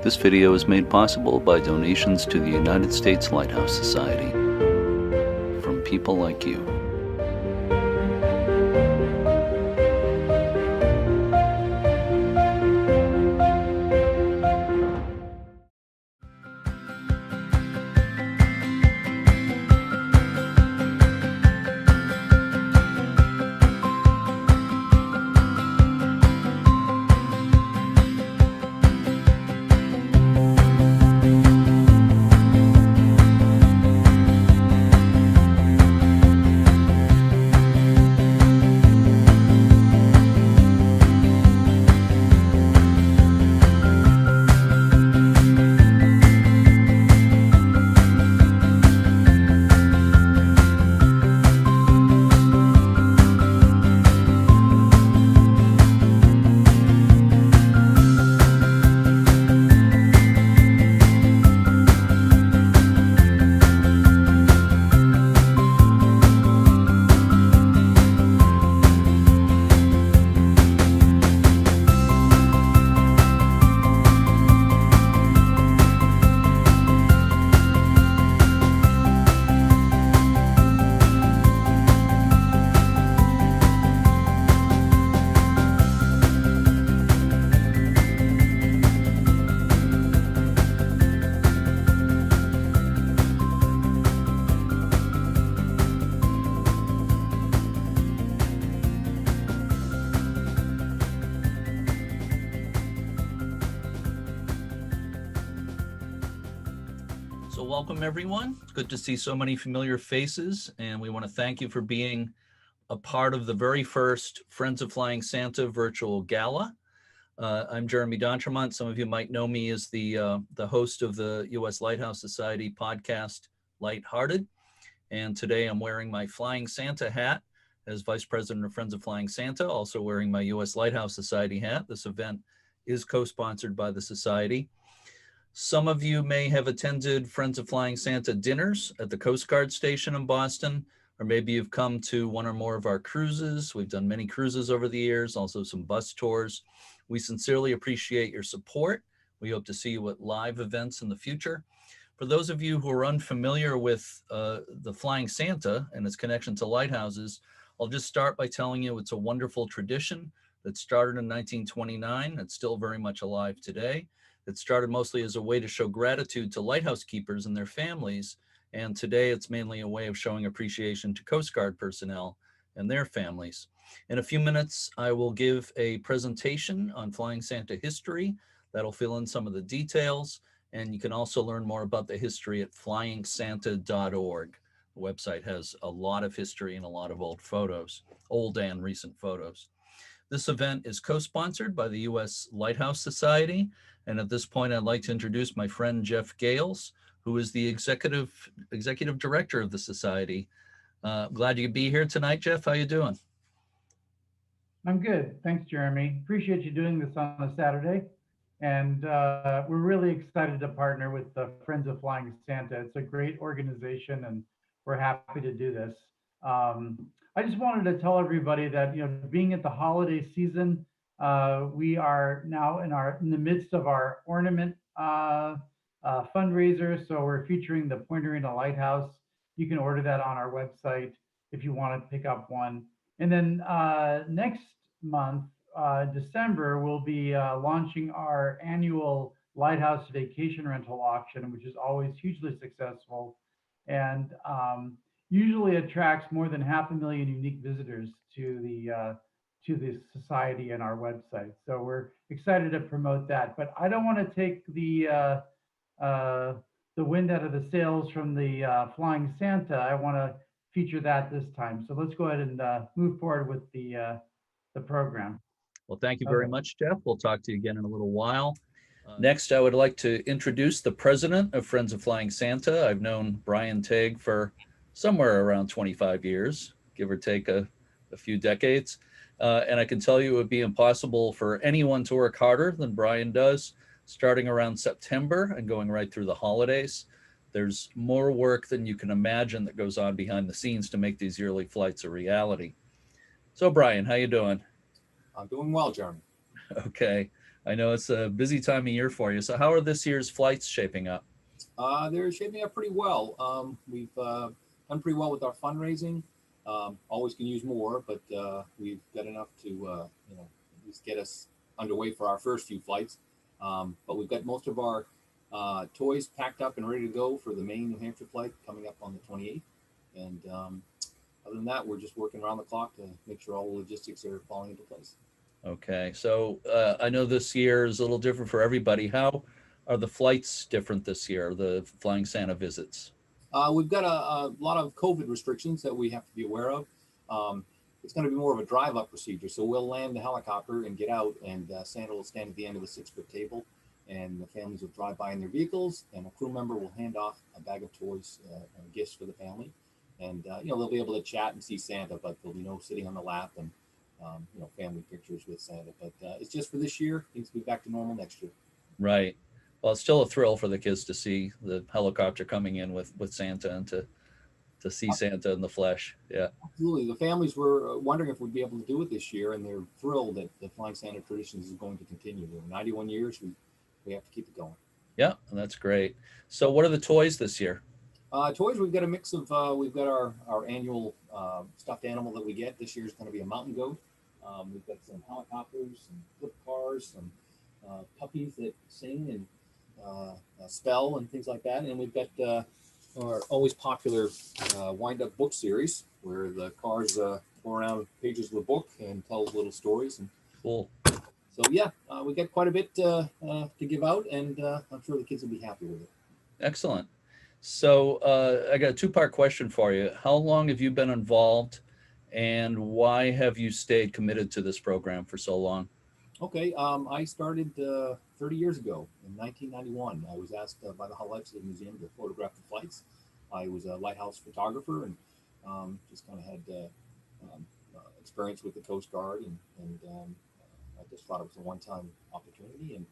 This video is made possible by donations to the United States Lighthouse Society from people like you. So welcome everyone. It's good to see so many familiar faces, and we want to thank you for being a part of the very first Friends of Flying Santa virtual gala. I'm Jeremy D'Entremont. Some of you might know me as the host of the U.S. Lighthouse Society podcast, Lighthearted. And today I'm wearing my Flying Santa hat as Vice President of Friends of Flying Santa, also wearing my U.S. Lighthouse Society hat. This event is co-sponsored by the Society. Some of you may have attended Friends of Flying Santa dinners at the Coast Guard station in Boston, or maybe you've come to one or more of our cruises. We've done many cruises over the years, also some bus tours. We sincerely appreciate your support. We hope to see you at live events in the future. For those of you who are unfamiliar with the Flying Santa and its connection to lighthouses, I'll just start by telling you it's a wonderful tradition that started in 1929. It's still very much alive today. It started mostly as a way to show gratitude to lighthouse keepers and their families. And today it's mainly a way of showing appreciation to Coast Guard personnel and their families. In a few minutes, I will give a presentation on Flying Santa history that'll fill in some of the details. And you can also learn more about the history at flyingsanta.org. The website has a lot of history and a lot of old photos, old and recent photos. This event is co-sponsored by the U.S. Lighthouse Society. And at this point, I'd like to introduce my friend Jeff Gales, who is the executive director of the Society. Glad you could be here tonight, Jeff. How you doing? I'm good. Thanks, Jeremy. Appreciate you doing this on a Saturday. And we're really excited to partner with the Friends of Flying Santa. It's a great organization, and we're happy to do this. I just wanted to tell everybody that, being at the holiday season, we are now in the midst of our ornament fundraiser. So we're featuring the Pointer in a Lighthouse. You can order that on our website if you want to pick up one. And then next month, December, we'll be launching our annual Lighthouse Vacation Rental Auction, which is always hugely successful and usually attracts more than 500,000 unique visitors to the society and our website. So we're excited to promote that. But I don't want to take the wind out of the sails from the Flying Santa. I want to feature that this time. So let's go ahead and move forward with the program. Well, thank you very much, Jeff. We'll talk to you again in a little while. Next, I would like to introduce the president of Friends of Flying Santa. I've known Brian Tague for somewhere around 25 years, give or take a few decades. And I can tell you it would be impossible for anyone to work harder than Brian does, starting around September and going right through the holidays. There's more work than you can imagine that goes on behind the scenes to make these yearly flights a reality. So Brian, how you doing? I'm doing well, Jeremy. Okay. I know it's a busy time of year for you. So how are this year's flights shaping up? They're shaping up pretty well. We've done pretty well with our fundraising. Always can use more, but we've got enough to at least get us underway for our first few flights. But we've got most of our toys packed up and ready to go for the Maine New Hampshire flight coming up on the 28th. And other than that, we're just working around the clock to make sure all the logistics are falling into place. Okay, so I know this year is a little different for everybody. How are the flights different this year, the Flying Santa visits? We've got a lot of COVID restrictions that we have to be aware of. It's going to be more of a drive-up procedure. So we'll land the helicopter and get out, and Santa will stand at the end of the 6-foot table, and the families will drive by in their vehicles, and a crew member will hand off a bag of toys and gifts for the family. And, they'll be able to chat and see Santa, but there'll be no sitting on the lap and, family pictures with Santa. But it's just for this year. Things will be back to normal next year. Right. Well, it's still a thrill for the kids to see the helicopter coming in with Santa and to see Santa in the flesh. Yeah. Absolutely. The families were wondering if we'd be able to do it this year, and they're thrilled that the Flying Santa traditions is going to continue. In 91 years, we have to keep it going. Yeah, that's great. So what are the toys this year? Toys, we've got a mix of, we've got our annual stuffed animal that we get. This year is going to be a mountain goat. We've got some helicopters, some flip cars, some puppies that sing and spell and things like that. And we've got our always popular wind-up book series where the cars go around pages of the book and tell little stories. And cool. So yeah, we got quite a bit to give out, and I'm sure the kids will be happy with it. Excellent. So I got a two-part question for you. How long have you been involved, and why have you stayed committed to this program for so long? Okay, I started 30 years ago in 1991. I was asked by the Hull Legislative Museum to photograph the flights. I was a lighthouse photographer and just kind of had experience with the Coast Guard, and I just thought it was a one-time opportunity, and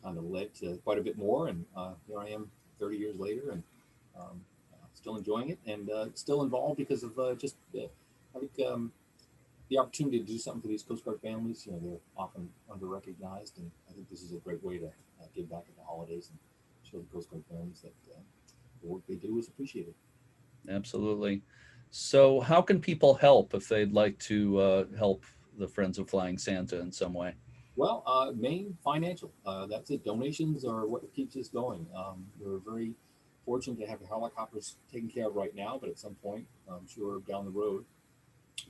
kind of led to quite a bit more. And here I am 30 years later, and still enjoying it, and still involved because of I think the opportunity to do something for these Coast Guard families. They're often under-recognized, and I think this is a great way to give back at the holidays and show the Coast Guard families that the work they do is appreciated. Absolutely. So how can people help if they'd like to help the Friends of Flying Santa in some way? Well, main financial. That's it. Donations are what keeps us going. We're very fortunate to have the helicopters taken care of right now, but at some point, I'm sure down the road,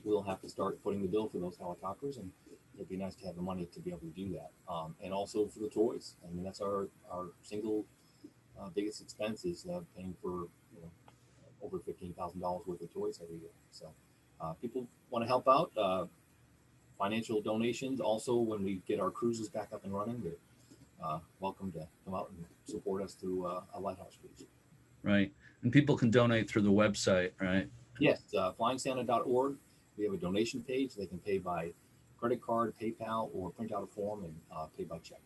we'll have to start footing the bill for those helicopters, and it'd be nice to have the money to be able to do that. And also for the toys. I mean, that's our single biggest expense is paying for over $15,000 worth of toys every year. So people want to help out. Financial donations. Also, when we get our cruises back up and running, they're welcome to come out and support us through a lighthouse cruise. Right. And people can donate through the website, right? Yes, flyingsanta.org. We have a donation page. They can pay by credit card, PayPal, or print out a form and pay by check.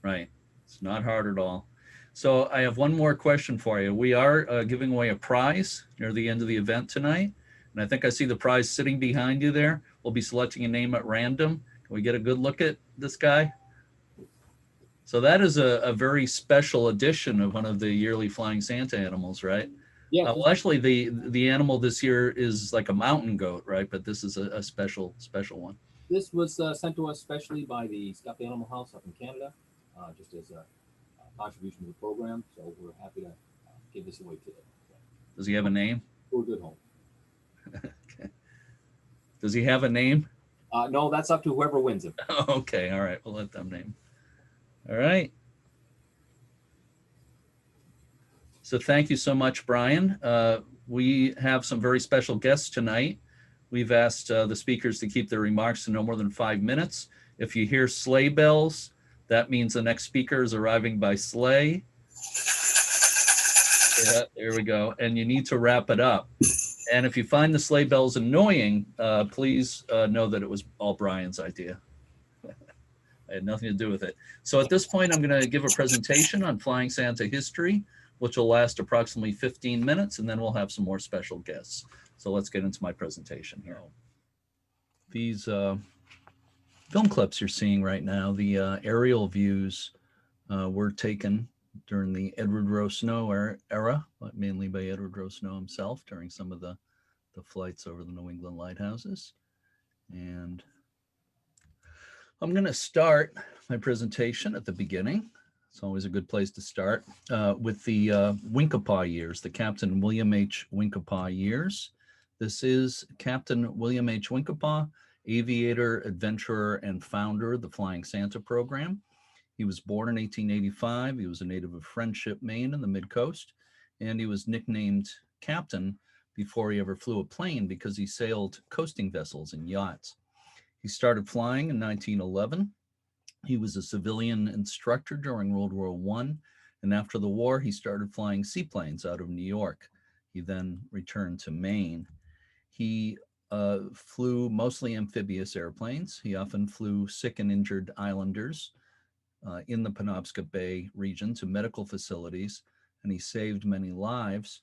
Right. It's not hard at all. So I have one more question for you. We are giving away a prize near the end of the event tonight. And I think I see the prize sitting behind you there. We'll be selecting a name at random. Can we get a good look at this guy? So that is a very special edition of one of the yearly Flying Santa animals, right? Yeah. Well, actually, the animal this year is like a mountain goat, right? But this is a special one. This was sent to us specially by the Stuffed Animal House up in Canada, just as a contribution to the program. So we're happy to give this away today. Does he have a name? For a good home. Okay. Does he have a name? No, that's up to whoever wins it. Okay, all right. We'll let them name. All right. So thank you so much, Brian. We have some very special guests tonight. We've asked the speakers to keep their remarks to no more than 5 minutes. If you hear sleigh bells, that means the next speaker is arriving by sleigh. Yeah, there we go. And you need to wrap it up. And if you find the sleigh bells annoying, please know that it was all Brian's idea. I had nothing to do with it. So at this point, I'm going to give a presentation on Flying Santa history, which will last approximately 15 minutes, and then we'll have some more special guests. So let's get into my presentation here. These film clips you're seeing right now, the aerial views were taken during the Edward Rowe Snow era, but mainly by Edward Rowe Snow himself during some of the flights over the New England lighthouses. And I'm going to start my presentation at the beginning. It's always a good place to start with the Winkapaw years, the Captain William H. Winkapaw years. This is Captain William H. Winkapaw, aviator, adventurer, and founder of the Flying Santa program. He was born in 1885. He was a native of Friendship, Maine, in the mid-coast, and he was nicknamed Captain before he ever flew a plane because he sailed coasting vessels and yachts. He started flying in 1911. He was a civilian instructor during World War I, and after the war, he started flying seaplanes out of New York. He then returned to Maine. He flew mostly amphibious airplanes. He often flew sick and injured islanders in the Penobscot Bay region to medical facilities, and he saved many lives.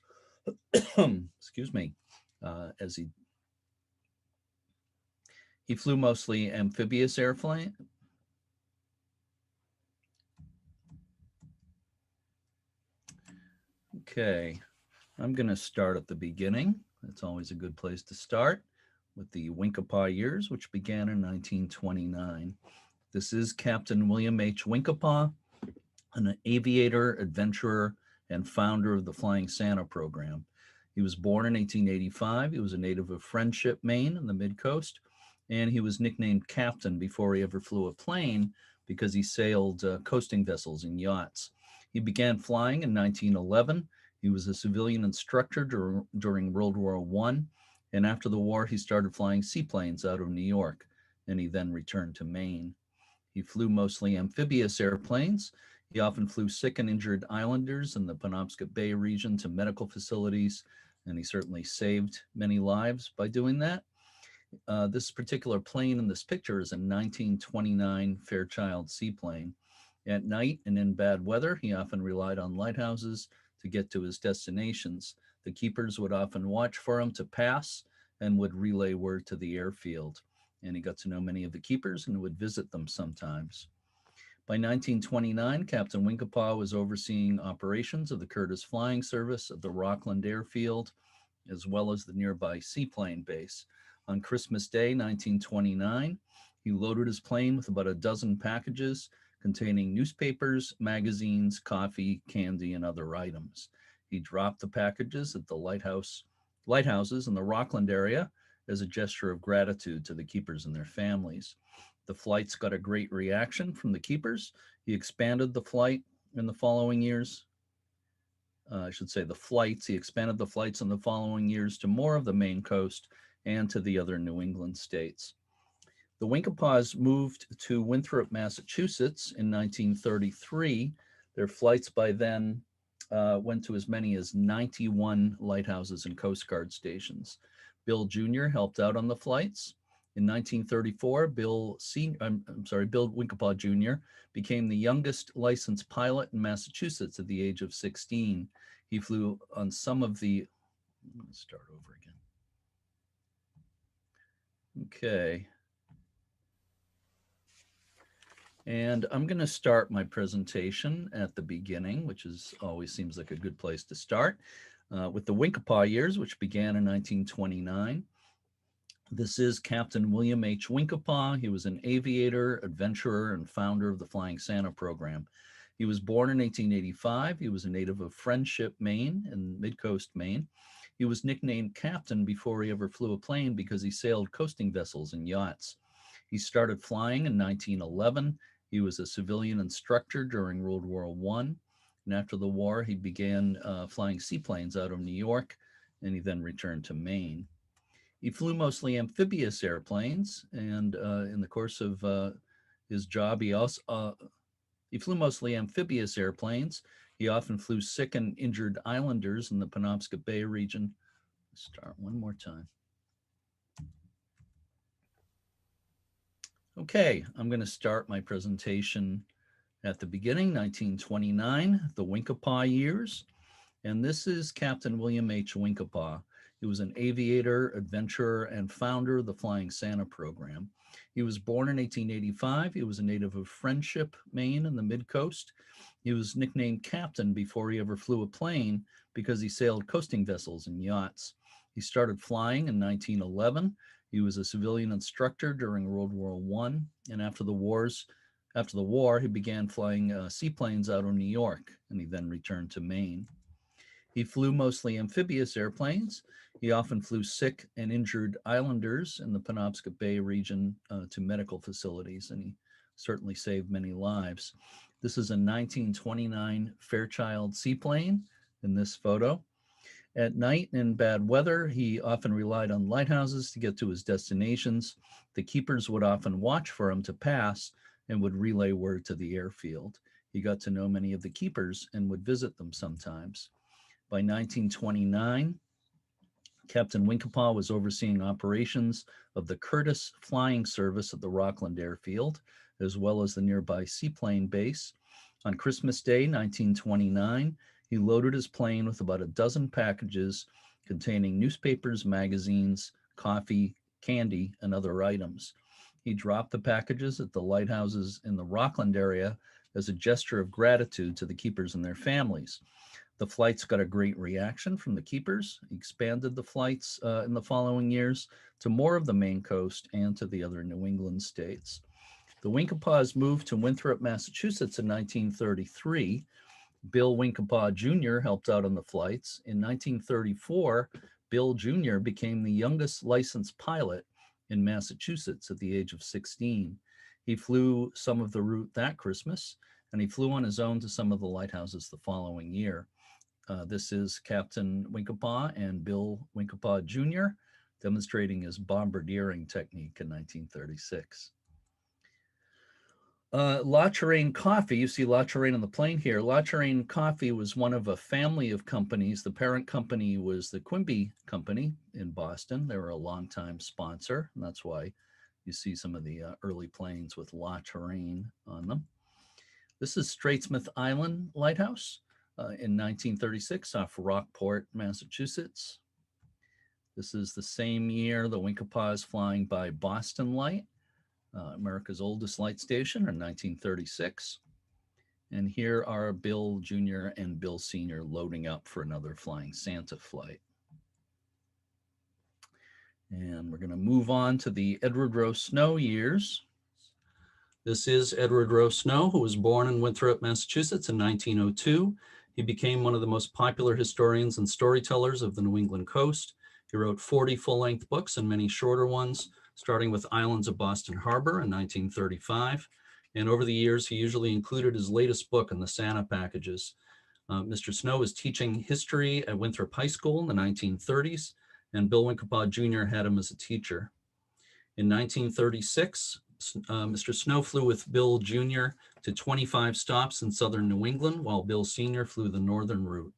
Excuse me, as he flew mostly amphibious airplane. Okay, I'm going to start at the beginning. That's always a good place to start with the Winkapaw years, which began in 1929. This is Captain William H. Winkapaw, an aviator, adventurer, and founder of the Flying Santa program. He was born in 1885. He was a native of Friendship, Maine, in the mid-coast, and he was nicknamed Captain before he ever flew a plane because he sailed coasting vessels and yachts. He began flying in 1911. He was a civilian instructor during World War I, and after the war, he started flying seaplanes out of New York, and he then returned to Maine. He flew mostly amphibious airplanes. He often flew sick and injured islanders in the Penobscot Bay region to medical facilities, and he certainly saved many lives by doing that. This particular plane in this picture is a 1929 Fairchild seaplane. At night and in bad weather, he often relied on lighthouses to get to his destinations. The keepers would often watch for him to pass and would relay word to the airfield. And he got to know many of the keepers and would visit them sometimes. By 1929, Captain Winkapaw was overseeing operations of the Curtiss Flying Service at the Rockland Airfield, as well as the nearby seaplane base. On Christmas Day, 1929, he loaded his plane with about a dozen packages containing newspapers, magazines, coffee, candy, and other items. He dropped the packages at the lighthouses in the Rockland area as a gesture of gratitude to the keepers and their families. The flights got a great reaction from the keepers. He expanded the flight in the following years. He expanded the flights in the following years to more of the Maine coast and to the other New England states. The Winkapaws moved to Winthrop, Massachusetts in 1933. Their flights by then went to as many as 91 lighthouses and Coast Guard stations. Bill Jr. helped out on the flights. In 1934, Bill Winkapaw Jr. became the youngest licensed pilot in Massachusetts at the age of 16. He flew on some of the, let me start over again. Okay. And I'm going to start my presentation at the beginning, which always seems like a good place to start, with the Winkapaw years, which began in 1929. This is Captain William H. Winkapaw. He was an aviator, adventurer, and founder of the Flying Santa program. He was born in 1885. He was a native of Friendship, Maine, in mid-coast Maine. He was nicknamed Captain before he ever flew a plane because he sailed coasting vessels and yachts. He started flying in 1911. He was a civilian instructor during World War I, and after the war, he began flying seaplanes out of New York, and he then returned to Maine. He flew mostly amphibious airplanes, and in the course of his job, he flew mostly amphibious airplanes. He often flew sick and injured islanders in the Penobscot Bay region. Start one more time. Okay, I'm going to start my presentation at the beginning, 1929, the Winkapaw years. And this is Captain William H. Winkapaw. He was an aviator, adventurer, and founder of the Flying Santa program. He was born in 1885. He was a native of Friendship, Maine, in the mid-coast. He was nicknamed Captain before he ever flew a plane because he sailed coasting vessels and yachts. He started flying in 1911. He was a civilian instructor during World War I, and after the war, he began flying seaplanes out of New York, and he then returned to Maine. He flew mostly amphibious airplanes. He often flew sick and injured islanders in the Penobscot Bay region to medical facilities, and he certainly saved many lives. This is a 1929 Fairchild seaplane in this photo. At night in bad weather, he often relied on lighthouses to get to his destinations. The keepers would often watch for him to pass and would relay word to the airfield. He got to know many of the keepers and would visit them sometimes. By 1929, Captain Winkapaw was overseeing operations of the Curtiss Flying Service at the Rockland Airfield, as well as the nearby seaplane base. On Christmas Day, 1929, he loaded his plane with about a dozen packages containing newspapers, magazines, coffee, candy, and other items. He dropped the packages at the lighthouses in the Rockland area as a gesture of gratitude to the keepers and their families. The flights got a great reaction from the keepers. He expanded the flights in the following years to more of the Maine coast and to the other New England states. The Winkapaws moved to Winthrop, Massachusetts in 1933. Bill Winkapaw Jr. helped out on the flights. In 1934, Bill Jr. became the youngest licensed pilot in Massachusetts at the age of 16. He flew some of the route that Christmas, and he flew on his own to some of the lighthouses the following year. This is Captain Winkapaw and Bill Winkapaw Jr. demonstrating his bombardiering technique in 1936. La Touraine Coffee, you see La Touraine on the plane here. La Touraine Coffee was one of a family of companies. The parent company was the Quimby Company in Boston. They were a longtime sponsor, and that's why you see some of the early planes with La Touraine on them. This is Straitsmouth Island Lighthouse in 1936 off Rockport, Massachusetts. This is the same year the Winkapaws flying by Boston Light. America's oldest light station in 1936. And here are Bill Jr. and Bill Sr. loading up for another Flying Santa flight. And we're going to move on to the Edward Rowe Snow years. This is Edward Rowe Snow, who was born in Winthrop, Massachusetts in 1902. He became one of the most popular historians and storytellers of the New England coast. He wrote 40 full-length books and many shorter ones, starting with Islands of Boston Harbor in 1935. And over the years, he usually included his latest book in the Santa packages. Mr. Snow was teaching history at Winthrop High School in the 1930s, and Bill Winkapaw Jr. had him as a teacher. In 1936, Mr. Snow flew with Bill Jr. to 25 stops in southern New England, while Bill Sr. flew the northern route.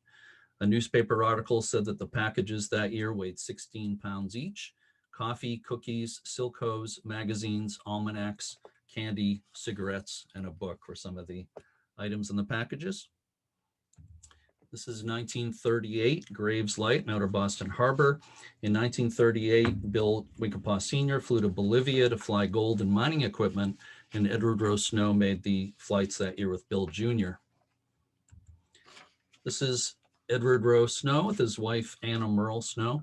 A newspaper article said that the packages that year weighed 16 pounds each. Coffee, cookies, silk hose, magazines, almanacs, candy, cigarettes, and a book were some of the items in the packages. This is 1938, Graves Light in Outer Boston Harbor. In 1938, Bill Winkapaw Sr. flew to Bolivia to fly gold and mining equipment, and Edward Rowe Snow made the flights that year with Bill Jr. This is Edward Rowe Snow with his wife, Anna Merle Snow.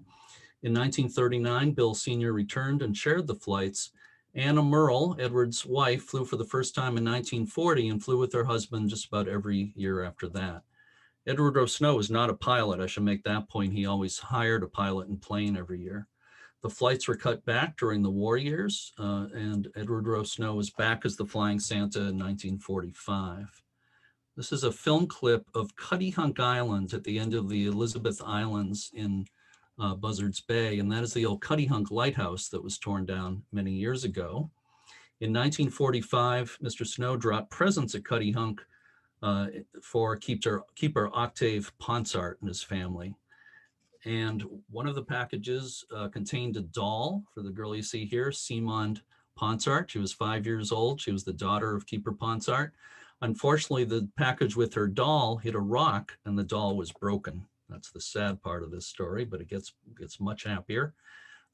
In 1939, Bill Sr. returned and shared the flights. Anna Merle, Edward's wife, flew for the first time in 1940 and flew with her husband just about every year after that. Edward Rowe Snow was not a pilot. I should make that point. He always hired a pilot and plane every year. The flights were cut back during the war years, and Edward Rowe Snow was back as the Flying Santa in 1945. This is a film clip of Cuttyhunk Island at the end of the Elizabeth Islands in Buzzards Bay, and that is the old Cuttyhunk Lighthouse that was torn down many years ago. In 1945, Mr. Snow dropped presents at Cuttyhunk for Keeper Octave Ponsart and his family. And one of the packages contained a doll for the girl you see here, Simond Ponsart. She was 5 years old. She was the daughter of Keeper Ponsart. Unfortunately, the package with her doll hit a rock and the doll was broken. That's the sad part of this story, but it gets much happier.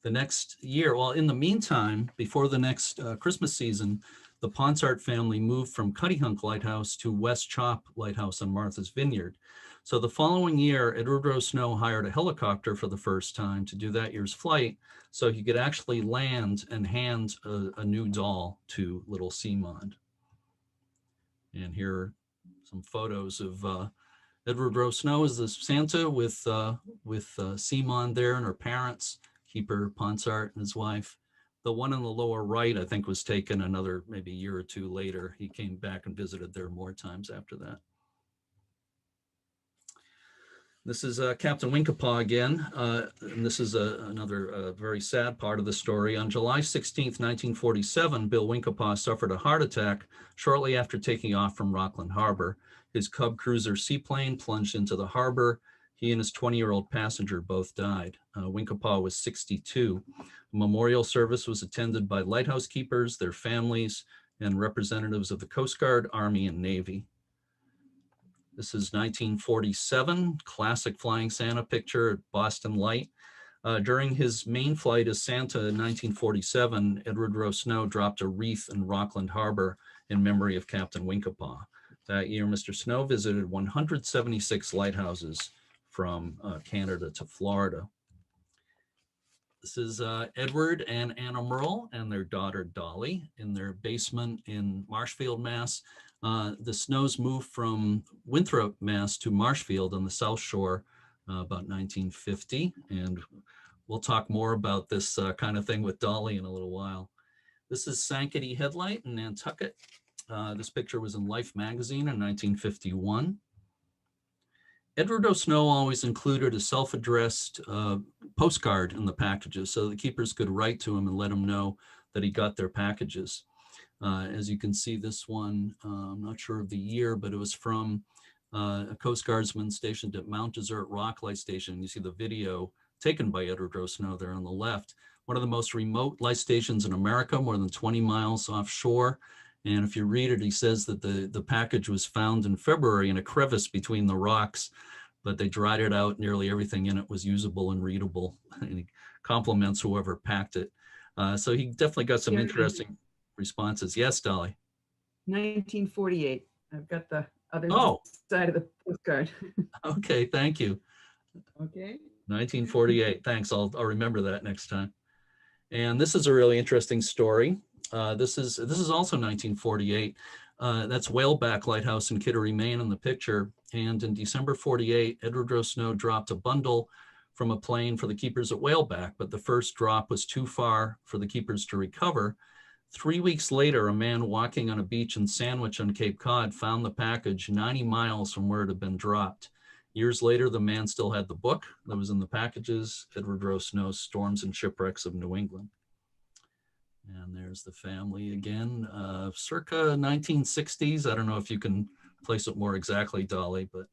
The next year, well, in the meantime, before the next Christmas season, the Ponsart family moved from Cuttyhunk Lighthouse to West Chop Lighthouse on Martha's Vineyard. So the following year, Edward Rowe Snow hired a helicopter for the first time to do that year's flight, so he could actually land and hand a new doll to little Seamond. And here are some photos of Edward Rowe Snow as the Santa with Seamond there and her parents, Keeper Ponsart and his wife. The one on the lower right, I think, was taken another maybe year or two later. He came back and visited there more times after that. This is Captain Winkapaw again, and this is another very sad part of the story. On July 16th, 1947, Bill Winkapaw suffered a heart attack shortly after taking off from Rockland Harbor. His Cub cruiser seaplane plunged into the harbor. He and his 20-year-old passenger both died. Winkapaw was 62. A memorial service was attended by lighthouse keepers, their families, and representatives of the Coast Guard, Army, and Navy. This is 1947, classic Flying Santa picture at Boston Light. During his main flight as Santa in 1947, Edward Rowe Snow dropped a wreath in Rockland Harbor in memory of Captain Winkapaw. That year, Mr. Snow visited 176 lighthouses from Canada to Florida. This is Edward and Anna Merle and their daughter Dolly in their basement in Marshfield, Mass. The Snows moved from Winthrop, Mass to Marshfield on the South Shore about 1950. And we'll talk more about this kind of thing with Dolly in a little while. This is Sankaty Headlight in Nantucket. This picture was in Life magazine in 1951. Edward O. Snow always included a self-addressed postcard in the packages so the keepers could write to him and let him know that he got their packages. As you can see, this one, I'm not sure of the year, but it was from a Coast Guardsman stationed at Mount Desert Rock Light Station. You see the video taken by Edward O. Snow there on the left. One of the most remote light stations in America, more than 20 miles offshore. And if you read it, he says that the package was found in February in a crevice between the rocks, but they dried it out. Nearly everything in it was usable and readable. And he compliments whoever packed it. So he definitely got some interesting responses. Yes, Dolly. 1948. I've got the other side of the postcard. Okay, thank you. Okay. 1948. Thanks. I'll remember that next time. And this is a really interesting story. This is also 1948. That's Whaleback Lighthouse in Kittery, Maine in the picture. And in December 48, Edward Rowe Snow dropped a bundle from a plane for the keepers at Whaleback, but the first drop was too far for the keepers to recover. 3 weeks later, a man walking on a beach in Sandwich on Cape Cod found the package 90 miles from where it had been dropped. Years later, the man still had the book that was in the packages, Edward Rowe Snow's Storms and Shipwrecks of New England. And there's the family again, circa 1960s. I don't know if you can place it more exactly, Dolly, but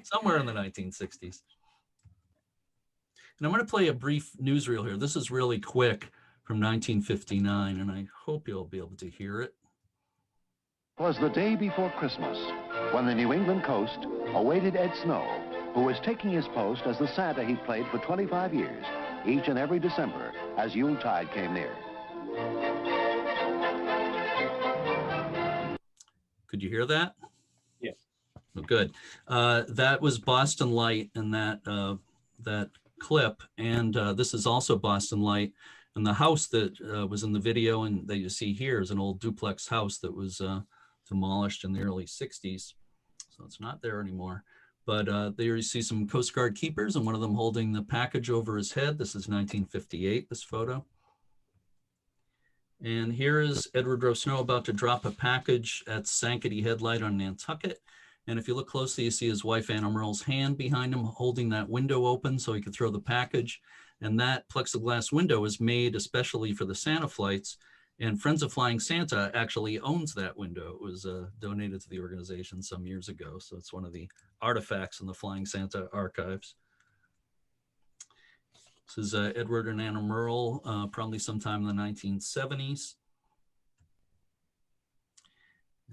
somewhere in the 1960s. And I'm going to play a brief newsreel here. This is really quick from 1959, and I hope you'll be able to hear it. It was the day before Christmas when the New England coast awaited Ed Snow, who was taking his post as the Santa he'd played for 25 years, each and every December as Yuletide came near. Could you hear that? Yes. Oh, good. That was Boston Light in that clip, and this is also Boston Light. And the house that was in the video and that you see here is an old duplex house that was demolished in the early 60s. So it's not there anymore. But there you see some Coast Guard keepers and one of them holding the package over his head. This is 1958, this photo. And here is Edward Rowe Snow about to drop a package at Sankaty Headlight on Nantucket. And if you look closely, you see his wife Anna Merle's hand behind him holding that window open so he could throw the package. And that plexiglass window is made especially for the Santa flights. And Friends of Flying Santa actually owns that window. It was donated to the organization some years ago. So it's one of the artifacts in the Flying Santa archives. This is Edward and Anna Merle, probably sometime in the 1970s.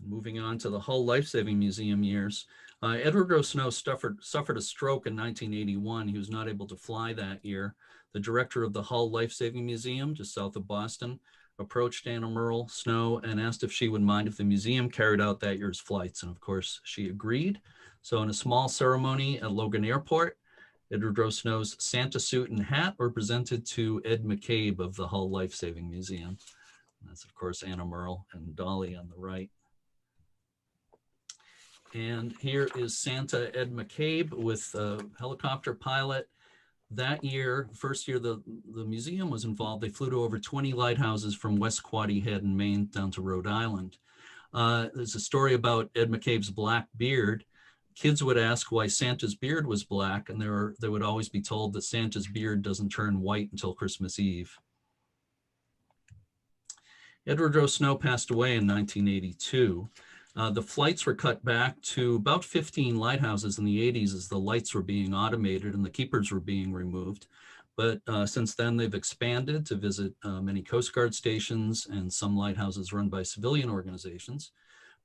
And moving on to the Hull Lifesaving Museum years. Edward Rowe Snow suffered a stroke in 1981. He was not able to fly that year. The director of the Hull Lifesaving Museum, just south of Boston, approached Anna Merle Snow and asked if she would mind if the museum carried out that year's flights. And of course, she agreed. So in a small ceremony at Logan Airport, Edward Rowe Snow's Santa suit and hat were presented to Ed McCabe of the Hull Lifesaving Museum. That's, of course, Anna Merle and Dolly on the right. And here is Santa Ed McCabe with a helicopter pilot. That year, first year the museum was involved, they flew to over 20 lighthouses from West Quoddy Head in Maine down to Rhode Island. There's a story about Ed McCabe's black beard. Kids would ask why Santa's beard was black, and they would always be told that Santa's beard doesn't turn white until Christmas Eve. Edward Rowe Snow passed away in 1982. The flights were cut back to about 15 lighthouses in the 80s as the lights were being automated and the keepers were being removed. But since then, they've expanded to visit many Coast Guard stations and some lighthouses run by civilian organizations.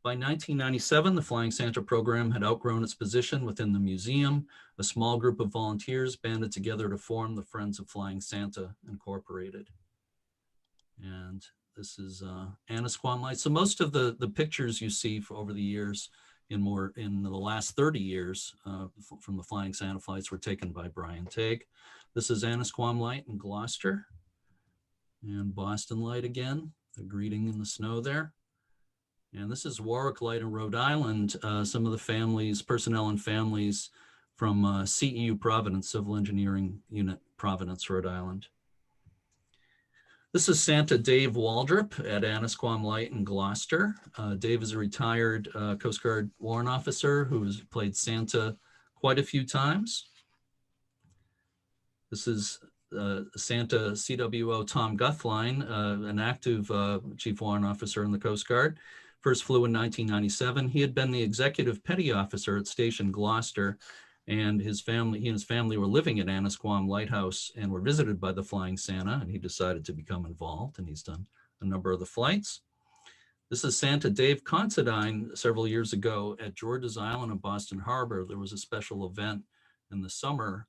By 1997, the Flying Santa program had outgrown its position within the museum. A small group of volunteers banded together to form the Friends of Flying Santa Incorporated. And this is Annisquam Light. So most of the pictures you see over the years in the last 30 years from the Flying Santa flights were taken by Brian Tague. This is Annisquam Light in Gloucester, and Boston Light again, the greeting in the snow there. And this is Warwick Light in Rhode Island. Some of the families, personnel and families from CEU Providence, Civil Engineering Unit, Providence, Rhode Island. This is Santa Dave Waldrop at Annisquam Light in Gloucester. Dave is a retired Coast Guard warrant officer who has played Santa quite a few times. This is Santa CWO Tom Guthline, an active chief warrant officer in the Coast Guard. First flew in 1997. He had been the executive petty officer at Station Gloucester, and he and his family were living at Annisquam Lighthouse and were visited by the Flying Santa, and he decided to become involved, and he's done a number of the flights. This is Santa Dave Considine several years ago at George's Island in Boston Harbor. There was a special event in the summer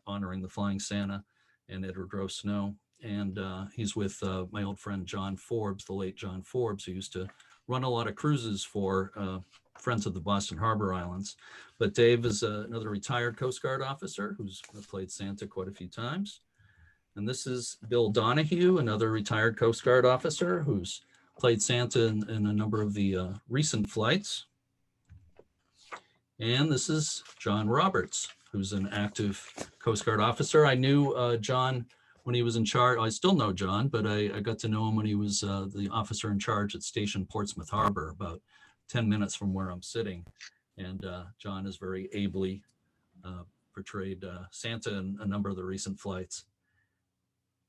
honoring the Flying Santa and Edward Rowe Snow. And he's with my old friend John Forbes, the late John Forbes, who used to run a lot of cruises for Friends of the Boston Harbor Islands. But Dave is another retired Coast Guard officer who's played Santa quite a few times. And this is Bill Donahue, another retired Coast Guard officer who's played Santa in a number of the recent flights. And this is John Roberts, who's an active Coast Guard officer. I knew John when he was in charge. I still know John, but I got to know him when he was the officer in charge at Station Portsmouth Harbor, about 10 minutes from where I'm sitting. And John has very ably portrayed Santa in a number of the recent flights.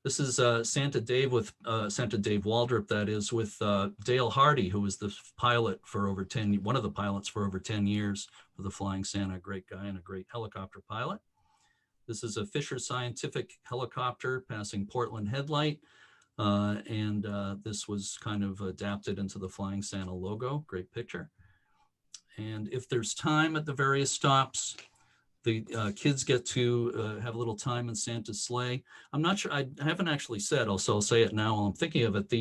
This is Santa Dave Waldrop, that is, with Dale Hardy, who was the pilot for over 10, one of the pilots for over 10 years for the Flying Santa, a great guy and a great helicopter pilot. This is a Fisher Scientific helicopter passing Portland Headlight. And this was kind of adapted into the Flying Santa logo. Great picture. And if there's time at the various stops, the kids get to have a little time in Santa's sleigh. I'm not sure, I haven't actually said, so I'll say it now while I'm thinking of it.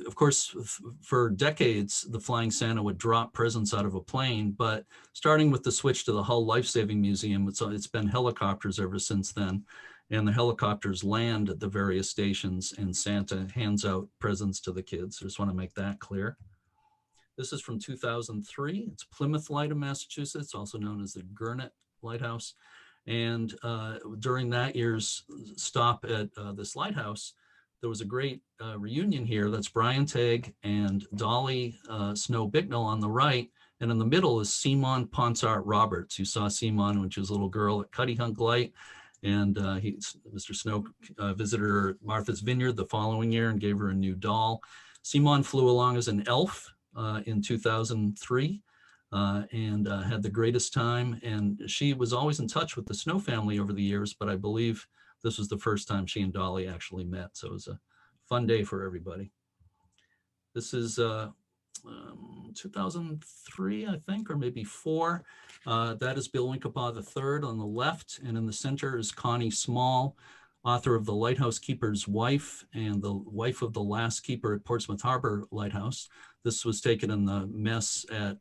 Of course, for decades, the Flying Santa would drop presents out of a plane, but starting with the switch to the Hull Lifesaving Museum, it's been helicopters ever since then. And the helicopters land at the various stations and Santa hands out presents to the kids. I just want to make that clear. This is from 2003. It's Plymouth Light in Massachusetts, also known as the Gurnet Lighthouse. And during that year's stop at this lighthouse, there was a great reunion here. That's Brian Tague and Dolly Snow Bicknell on the right. And in the middle is Simon Ponsart Roberts. You saw Simon when she was a little girl at Cuddy Hunk Light. And Mr. Snow visited her at Martha's Vineyard the following year and gave her a new doll. Simon flew along as an elf in 2003 and had the greatest time. And she was always in touch with the Snow family over the years, but I believe this was the first time she and Dolly actually met. So it was a fun day for everybody. This is 2003, I think, or maybe four. That is Bill Winkapaw III on the left, and in the center is Connie Small, author of The Lighthouse Keeper's Wife and the wife of the last keeper at Portsmouth Harbor Lighthouse. This was taken in the mess at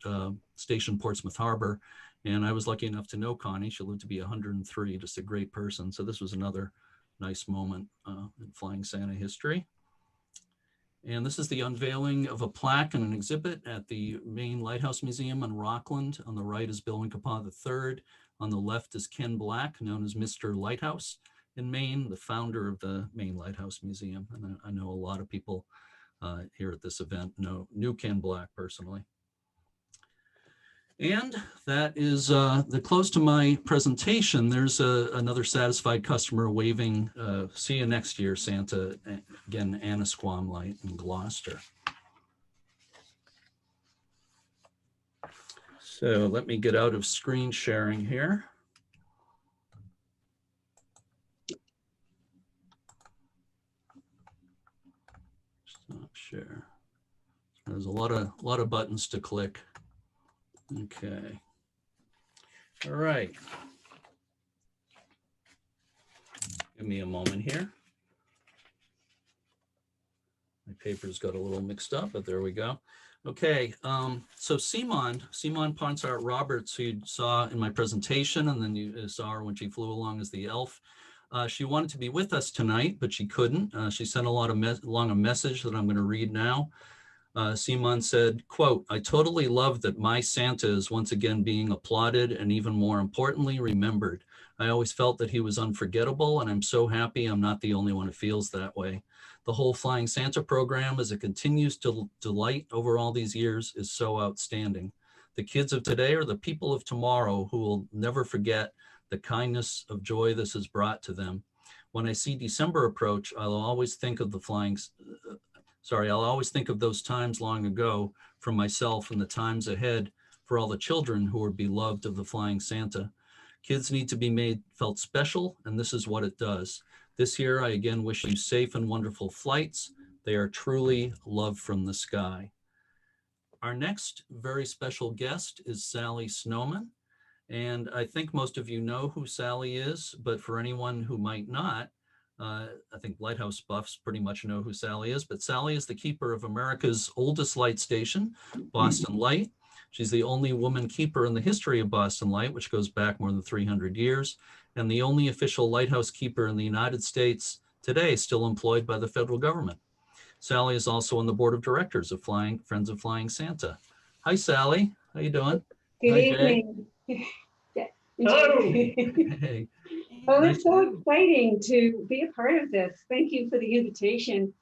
Station Portsmouth Harbor, and I was lucky enough to know Connie. She lived to be 103, just a great person. So this was another nice moment in Flying Santa history. And this is the unveiling of a plaque and an exhibit at the Maine Lighthouse Museum in Rockland. On the right is Bill Winkapaw III. On the left is Ken Black, known as Mr. Lighthouse in Maine, the founder of the Maine Lighthouse Museum. And I know a lot of people here at this event knew Ken Black personally. And that is the close to my presentation. There's another satisfied customer waving, see you next year, Santa, again, Annisquam Light in Gloucester. So let me get out of screen sharing here. Stop share. There's a lot of buttons to click. Okay. All right. Give me a moment here. My paper's got a little mixed up, but there we go. Okay, so Simon Ponsart Roberts, who you saw in my presentation, and then you saw her when she flew along as the elf. She wanted to be with us tonight, but she couldn't. She sent along a message that I'm going to read now. Simon said, quote, "I totally love that my Santa is once again being applauded and even more importantly, remembered. I always felt that he was unforgettable, and I'm so happy I'm not the only one who feels that way. The whole Flying Santa program, as it continues to delight over all these years, is so outstanding. The kids of today are the people of tomorrow who will never forget the kindness of joy this has brought to them. When I see December approach, I'll always think of those times long ago for myself and the times ahead for all the children who are beloved of the Flying Santa. Kids need to be felt special, and this is what it does. This year, I again wish you safe and wonderful flights. They are truly love from the sky." Our next very special guest is Sally Snowman. And I think most of you know who Sally is, but for anyone who might not, I think lighthouse buffs pretty much know who Sally is, but Sally is the keeper of America's oldest light station, Boston Light. She's the only woman keeper in the history of Boston Light, which goes back more than 300 years, and the only official lighthouse keeper in the United States today still employed by the federal government. Sally is also on the board of directors of Friends of Flying Santa. Hi, Sally. How you doing? Good Hi, evening. Hello. Hey. Oh, Nice it's so exciting to be a part of this. Thank you for the invitation.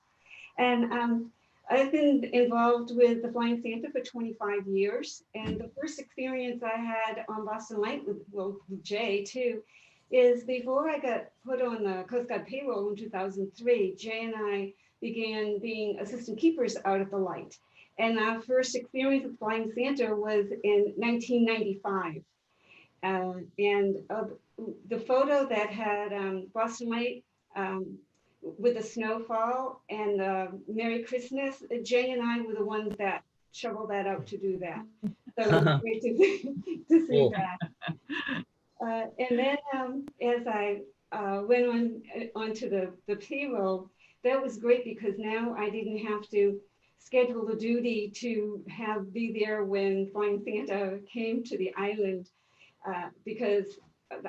And I've been involved with the Flying Santa for 25 years. And the first experience I had on Boston Light with Jay too, is before I got put on the Coast Guard payroll in 2003, Jay and I began being assistant keepers out at the light. And our first experience with Flying Santa was in 1995. The photo that had Boston Light with the snowfall and Merry Christmas, Jay and I were the ones that shoveled that out to do that. So it was great to see Cool. that. And then as I went onto the payroll, that was great because now I didn't have to schedule the duty to be there when Flying Santa came to the island because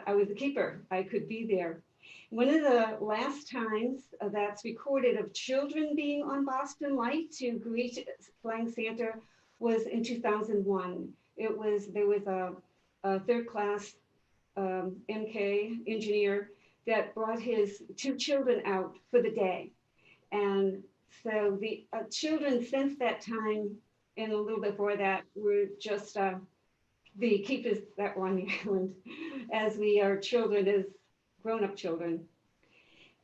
I was a keeper. I could be there. One of the last times that's recorded of children being on Boston Light to greet Flying Santa was in 2001. There was a third class MK engineer that brought his two children out for the day. And so the children since that time and a little before that were just the keepers that were on the island as we are children, as grown-up children.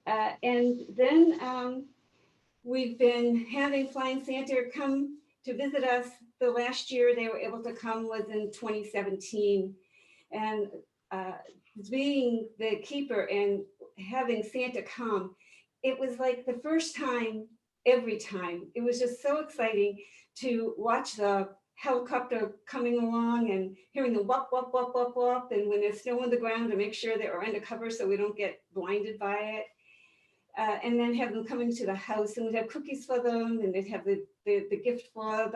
And then we've been having Flying Santa come to visit us. The last year they were able to come was in 2017. And being the keeper and having Santa come, it was like the first time every time. It was just so exciting to watch the helicopter coming along and hearing the whoop, whoop, whoop, whoop, whoop. And when there's snow on the ground, to make sure that we're undercover so we don't get blinded by it. And then have them come into the house, and we'd have cookies for them, and they'd have the gift for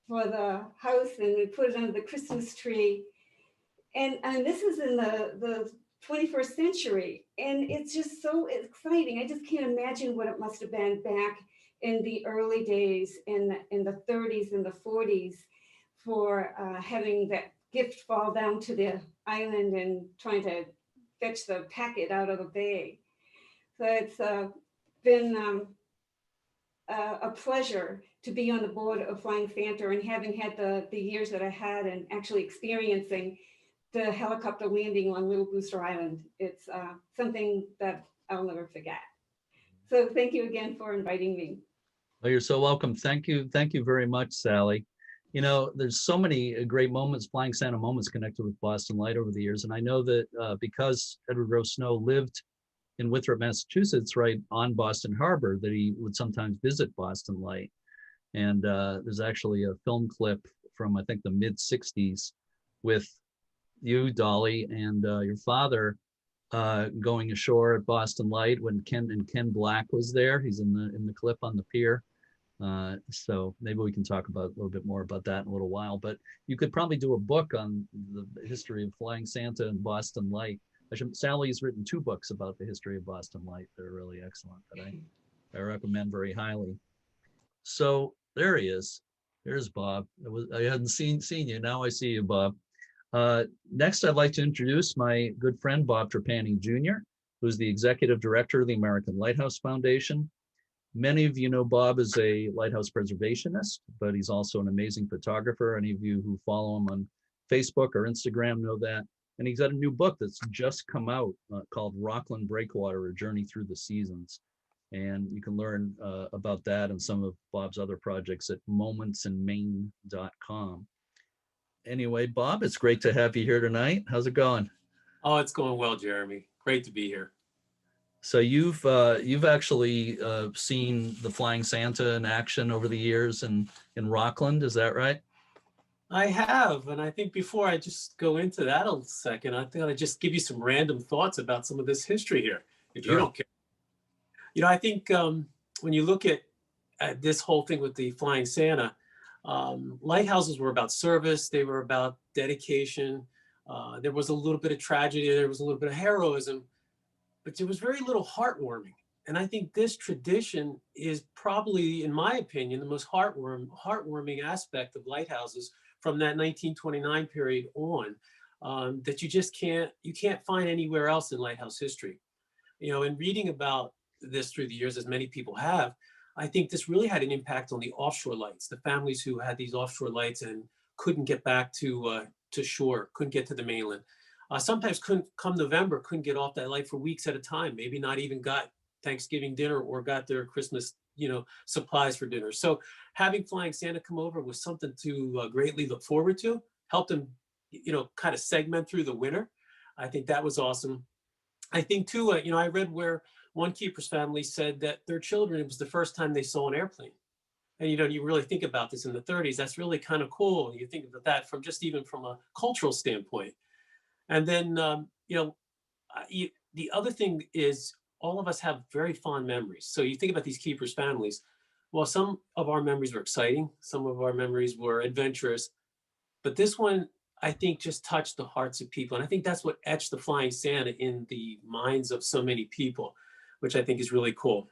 the house, and we'd put it under the Christmas tree. And this is in the 21st century, and it's just so exciting. I just can't imagine what it must have been back in the early days, in the 30s and the 40s, for having that gift fall down to the island and trying to fetch the packet out of the bay. So it's been a pleasure to be on the board of Flying Santa, and having had the years that I had, and actually experiencing the helicopter landing on Little Booster Island. It's something that I'll never forget. So thank you again for inviting me. Oh, you're so welcome. Thank you. Thank you very much, Sally. You know, there's so many great moments, Flying Santa moments connected with Boston Light over the years. And I know that because Edward Rose Snow lived in Winthrop, Massachusetts, right on Boston Harbor, that he would sometimes visit Boston Light. And there's actually a film clip from, I think, the mid 60s with you, Dolly, and your father going ashore at Boston Light when Ken Black was there. He's in the clip on the pier. So maybe we can talk about a little bit more about that in a little while. But you could probably do a book on the history of Flying Santa and Boston Light. Sally's written 2 books about the history of Boston Light. They're really excellent, that I recommend very highly. So there he is. There's Bob. I hadn't seen you. Now I see you, Bob. Next, I'd like to introduce my good friend, Bob Trapani Jr., who's the Executive Director of the American Lighthouse Foundation. Many of you know Bob as a lighthouse preservationist, but he's also an amazing photographer. Any of you who follow him on Facebook or Instagram know that. And he's got a new book that's just come out called Rockland Breakwater, A Journey Through the Seasons. And you can learn about that and some of Bob's other projects at momentsinmaine.com. Anyway, Bob, it's great to have you here tonight. How's it going? Oh, it's going well, Jeremy. Great to be here. So you've actually seen the Flying Santa in action over the years in Rockland, is that right? I have, and I think before I just go into that a second, I think I'd just give you some random thoughts about some of this history here, if you don't care. You know, I think when you look at this whole thing with the Flying Santa, lighthouses were about service, they were about dedication. There was a little bit of tragedy, there was a little bit of heroism, but there was very little heartwarming. And I think this tradition is probably, in my opinion, the most heartwarming aspect of lighthouses from that 1929 period on, that you can't find anywhere else in lighthouse history. You know, in reading about this through the years, as many people have, I think this really had an impact on the offshore lights, the families who had these offshore lights and couldn't get back to shore, couldn't get to the mainland. Sometimes couldn't, come November, couldn't get off that light for weeks at a time, maybe not even got Thanksgiving dinner or got their Christmas, supplies for dinner. So having Flying Santa come over was something to greatly look forward to, helped them, kind of segment through the winter. I think that was awesome. I think too, I read where one keeper's family said that their children, it was the first time they saw an airplane. And, you really think about this in the 30s, that's really kind of cool. You think about that from just even from a cultural standpoint. And then, the other thing is all of us have very fond memories. So you think about these keepers' families. Well, some of our memories were exciting. Some of our memories were adventurous. But this one, I think, just touched the hearts of people. And I think that's what etched the Flying Santa in the minds of so many people, which I think is really cool.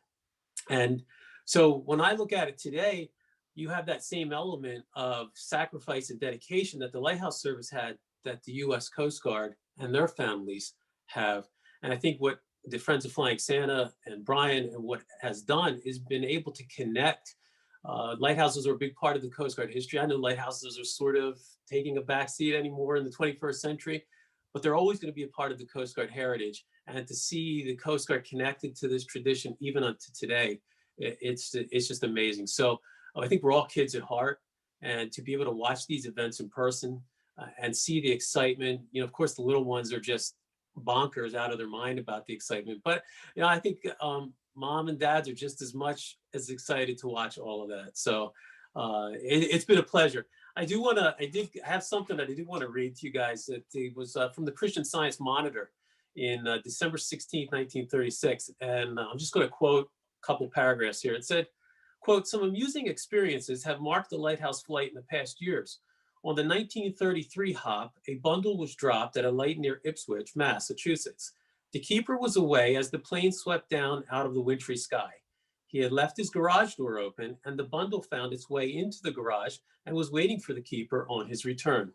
And so when I look at it today, you have that same element of sacrifice and dedication that the Lighthouse Service had, that the U.S. Coast Guard and their families have. And I think what the Friends of Flying Santa and Brian and what has done is been able to connect. Lighthouses are a big part of the Coast Guard history. I know lighthouses are sort of taking a backseat anymore in the 21st century, but they're always going to be a part of the Coast Guard heritage. And to see the Coast Guard connected to this tradition, even unto today, it's just amazing. So I think we're all kids at heart, and to be able to watch these events in person and see the excitement, of course, the little ones are just bonkers out of their mind about the excitement. But, I think mom and dads are just as much as excited to watch all of that. So it's been a pleasure. I did have something that I did want to read to you guys. That it was from the Christian Science Monitor in December 16th, 1936. And I'm just going to quote a couple paragraphs here. It said, quote, "Some amusing experiences have marked the lighthouse flight in the past years. On the 1933 hop, a bundle was dropped at a light near Ipswich, Massachusetts. The keeper was away as the plane swept down out of the wintry sky. He had left his garage door open, and the bundle found its way into the garage and was waiting for the keeper on his return.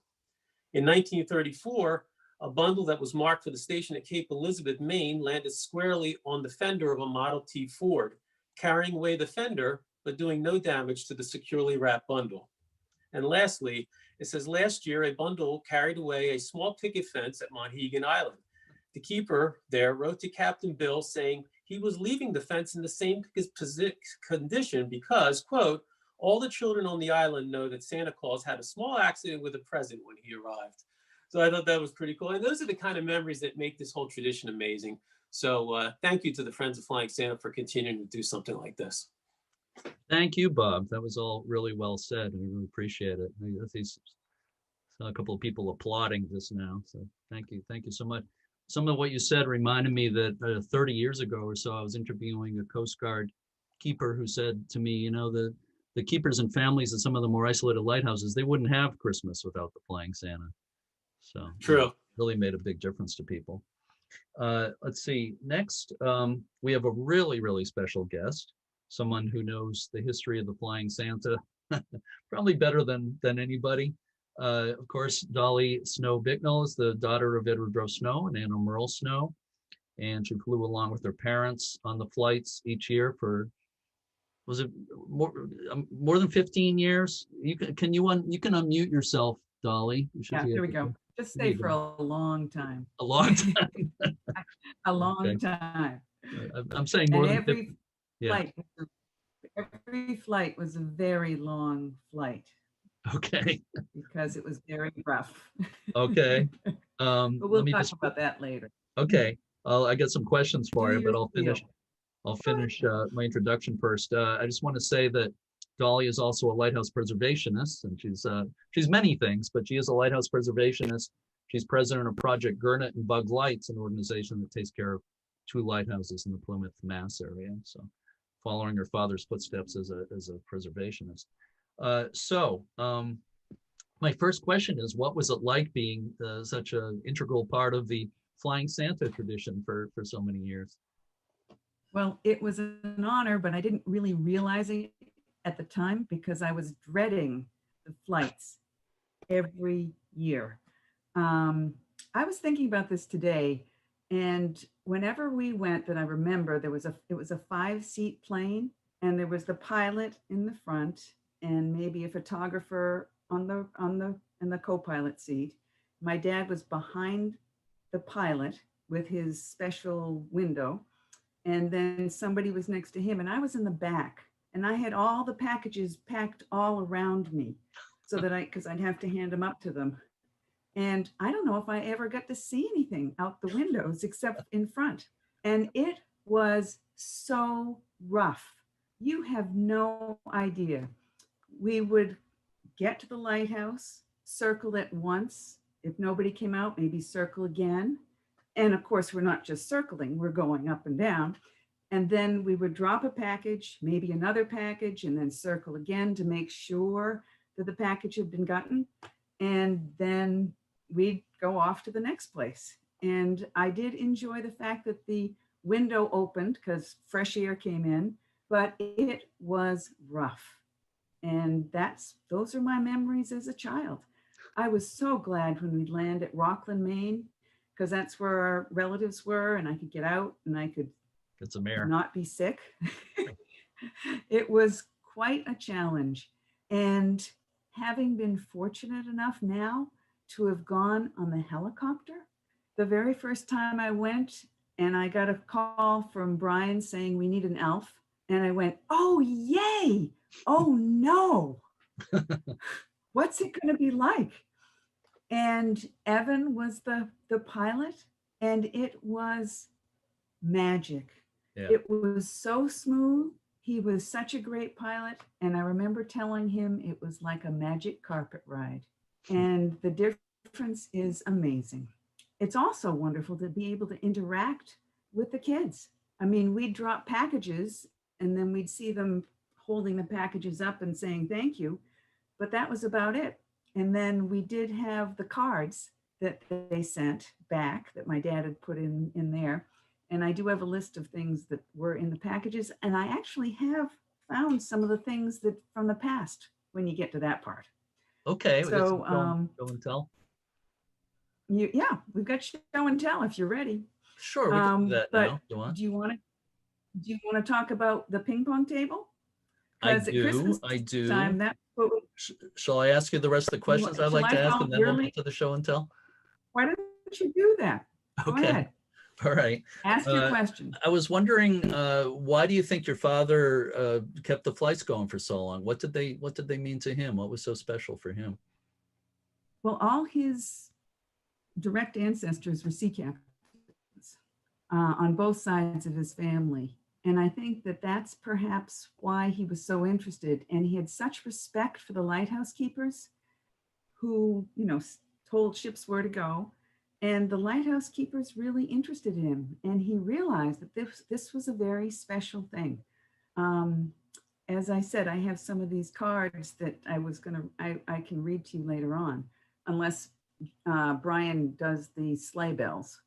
In 1934, a bundle that was marked for the station at Cape Elizabeth, Maine, landed squarely on the fender of a Model T Ford, carrying away the fender, but doing no damage to the securely wrapped bundle. And lastly, it says, last year, a bundle carried away a small picket fence at Monhegan Island. The keeper there wrote to Captain Bill saying he was leaving the fence in the same condition because, quote, all the children on the island know that Santa Claus had a small accident with a present when he arrived. So I thought that was pretty cool. And those are the kind of memories that make this whole tradition amazing. So thank you to the Friends of Flying Santa for continuing to do something like this. Thank you, Bob. That was all really well said. I really appreciate it. I see a couple of people applauding this now. So thank you. Thank you so much. Some of what you said reminded me that 30 years ago or so, I was interviewing a Coast Guard keeper who said to me, you know, the keepers and families in some of the more isolated lighthouses, they wouldn't have Christmas without the Flying Santa. So true. It really made a big difference to people. Let's see. Next, we have a really, really special guest, someone who knows the history of the Flying Santa probably better than anybody. Of course, Dolly Snow Bicknell is the daughter of Edward Rowe Snow and Anna Merle Snow, and she flew along with her parents on the flights each year for, was it more than 15 years? You can unmute yourself, Dolly. Yeah, there we go. Just stay for a long time. A long time. A long Okay. time. I'm saying more and than 50. Every flight was a very long flight. Okay. Because it was very rough. Okay. But we'll talk about that later. Okay. I got some questions for you, but I'll finish my introduction first. I just want to say that Dolly is also a lighthouse preservationist, and she's many things, but she is a lighthouse preservationist. She's president of Project Gurnet and Bug Lights, an organization that takes care of 2 lighthouses in the Plymouth, Mass area. So, following her father's footsteps as a preservationist. My first question is, what was it like being such an integral part of the Flying Santa tradition for so many years? Well, it was an honor, but I didn't really realize it at the time because I was dreading the flights every year. I was thinking about this today, and whenever we went, that I remember, it was a 5-seat plane, and there was the pilot in the front, and maybe a photographer in the co-pilot seat. My dad was behind the pilot with his special window, and then somebody was next to him, and I was in the back, and I had all the packages packed all around me, so that because I'd have to hand them up to them. And I don't know if I ever got to see anything out the windows except in front. And it was so rough. You have no idea. We would get to the lighthouse, circle it once. If nobody came out, maybe circle again. And of course, we're not just circling, we're going up and down. And then we would drop a package, maybe another package, and then circle again to make sure that the package had been gotten. And then we'd go off to the next place. And I did enjoy the fact that the window opened because fresh air came in, but it was rough. And those are my memories as a child. I was so glad when we'd land at Rockland, Maine, because that's where our relatives were, and I could get out and I could get some air, not be sick. It was quite a challenge. And having been fortunate enough now to have gone on the helicopter, the very first time I went and I got a call from Brian saying we need an elf, and I went, oh, yay. Oh, no. What's it going to be like? And Evan was the pilot, and it was magic. Yeah. It was so smooth. He was such a great pilot. And I remember telling him it was like a magic carpet ride. And the difference is amazing. It's also wonderful to be able to interact with the kids. I mean, we'd drop packages and then we'd see them holding the packages up and saying thank you, but that was about it. And then we did have the cards that they sent back that my dad had put in there. And I do have a list of things that were in the packages. And I actually have found some of the things that from the past when you get to that part. Okay. We got some So show and tell. yeah, we've got show and tell if you're ready. Sure, we can do that But now. You want? do you want to talk about the ping pong table? I Because at Christmas do. time, that's what Shall I ask you the rest of the questions I'd like to ask, and then we'll get to the show and tell? Why don't you do that? Go Okay. ahead. All right. Ask your question. I was wondering, why do you think your father kept the flights going for so long? What did they mean to him? What was so special for him? Well, all his direct ancestors were sea captains on both sides of his family. And I think that that's perhaps why he was so interested. And he had such respect for the lighthouse keepers who, told ships where to go. And the lighthouse keepers really interested him. And he realized that this was a very special thing. As I said, I have some of these cards that I can read to you later on, unless Brian does the sleigh bells.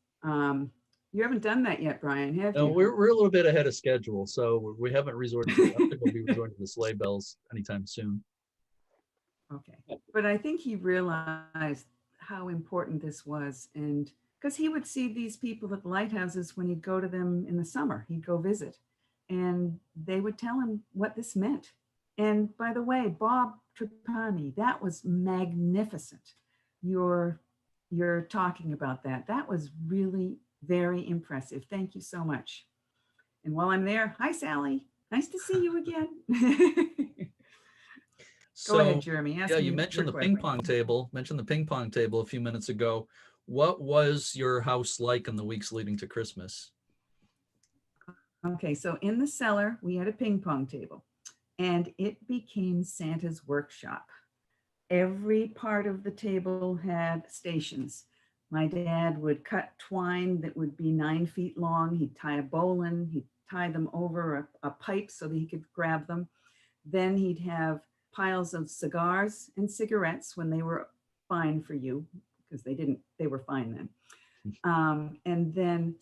You haven't done that yet, Brian, have you? No, we're a little bit ahead of schedule, so we haven't resorted to, I don't think we'll be resorting to the sleigh bells anytime soon. Okay, but I think he realized how important this was, and because he would see these people at the lighthouses when he'd go to them in the summer, he'd go visit, and they would tell him what this meant. And by the way, Bob Trapani, that was magnificent. You're talking about that. That was really very impressive. Thank you so much. And while I'm there, hi, Sally. Nice to see you again. Go ahead, Jeremy. Ask you mentioned the ping pong table. Mentioned the ping pong table a few minutes ago. What was your house like in the weeks leading to Christmas? Okay, so in the cellar, we had a ping pong table, and it became Santa's workshop. Every part of the table had stations. My dad would cut twine that would be 9 feet long. He'd tie a bowline. He'd tie them over a pipe so that he could grab them. Then he'd have piles of cigars and cigarettes when they were fine for you, because they were fine then. And then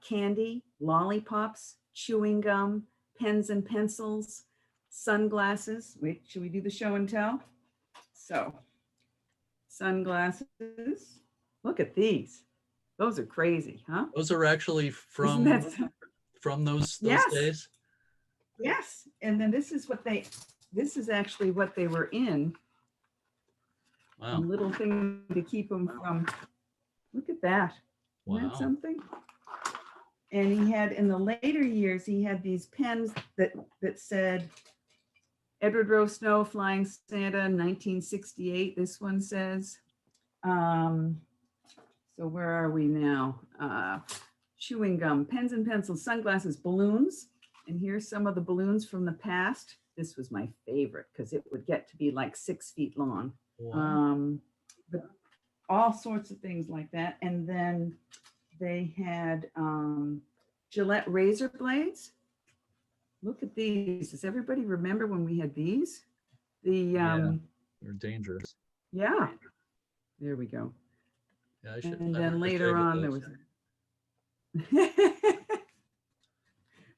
candy, lollipops, chewing gum, pens and pencils, sunglasses. Wait, should we do the show and tell? So, sunglasses. Look at these. Those are crazy, huh? Those are actually from those yes. days? Yes. And then this is actually what they were in. Wow. A little thing to keep them from, look at that. Wow. Isn't that something? And he had, in the later years, he had these pens that said, Edward Rowe Snow, Flying Santa, 1968, this one says. So where are we now? Chewing gum, pens and pencils, sunglasses, balloons. And here's some of the balloons from the past. This was my favorite because it would get to be like 6 feet long. Wow. But all sorts of things like that. And then they had Gillette razor blades. Look at these. Does everybody remember when we had these? Yeah, they're dangerous. Yeah. There we go. Yeah, and then later on there was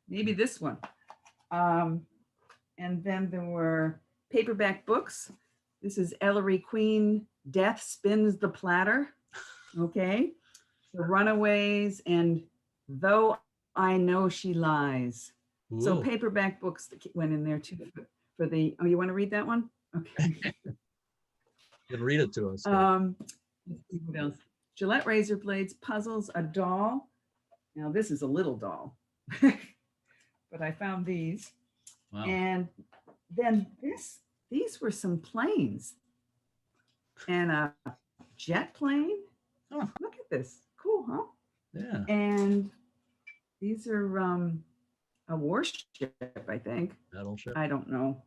maybe this one. And then there were paperback books. This is Ellery Queen, Death Spins the Platter. Okay. The Runaways and Though I Know She Lies. Ooh. So paperback books that went in there too for the, oh, you want to read that one? Okay. You can read it to us. Let's see what else. Gillette razor blades, puzzles, a doll. Now this is a little doll, but I found these. Wow. And then these were some planes and a jet plane. Oh, look at this. Cool, huh? Yeah. And These are a warship, I think. Battleship, I don't know.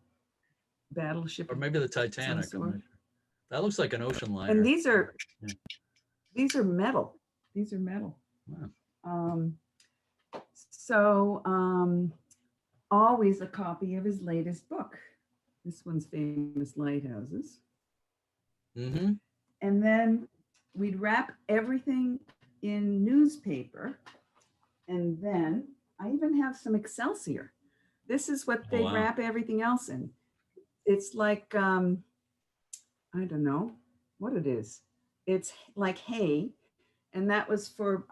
Battleship or of maybe the some Titanic. I'm not sort. sure. That looks like an ocean liner. And these are Yeah. metal. These are metal. Wow. So always a copy of his latest book. This one's Famous Lighthouses. Mm-hmm. And then we'd wrap everything in newspaper. And then I even have some Excelsior. This is what Oh, they wow. wrap everything else in. It's like, I don't know what it is. It's like hay. And that was for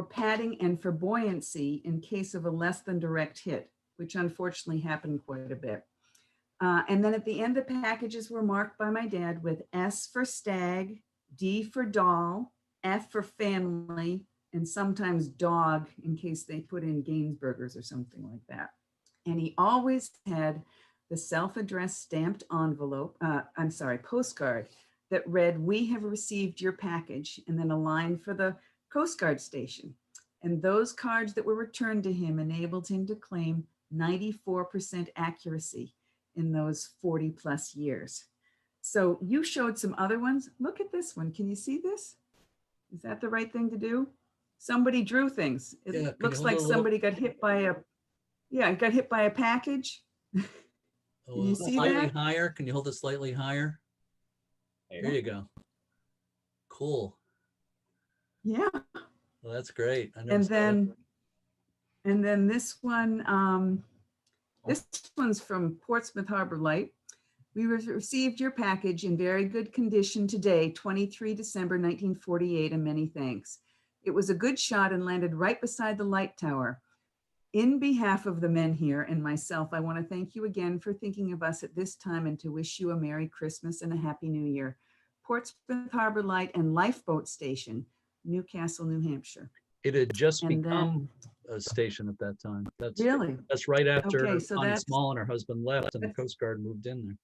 padding and for buoyancy in case of a less than direct hit, which unfortunately happened quite a bit. And then at the end, the packages were marked by my dad with S for stag, D for doll, F for family, and sometimes dog in case they put in Gainsburgers or something like that. And he always had the self-addressed stamped envelope, postcard that read, "We have received your package," and then a line for the Coast Guard station. And those cards that were returned to him enabled him to claim 94% accuracy in those 40 plus years. So you showed some other ones. Look at this one. Can you see this? Is that the right thing to do? Somebody drew things. It Yeah, looks like somebody got hit by a package. Oh, You see slightly that? higher. Can you hold it slightly higher? There you go. Cool. Yeah. Well, that's great. I never And saw that. then this one, this one's from Portsmouth Harbor Light. "We received your package in very good condition today, 23 December 1948, and many thanks. It was a good shot and landed right beside the light tower. In behalf of the men here and myself, I want to thank you again for thinking of us at this time and to wish you a Merry Christmas and a Happy New Year. Portsmouth Harbor Light and Lifeboat Station, Newcastle, New Hampshire." It had just And become a station at that time. Really? That's right after Okay, so Connie that's Small and her husband left, and the Coast Guard moved in there.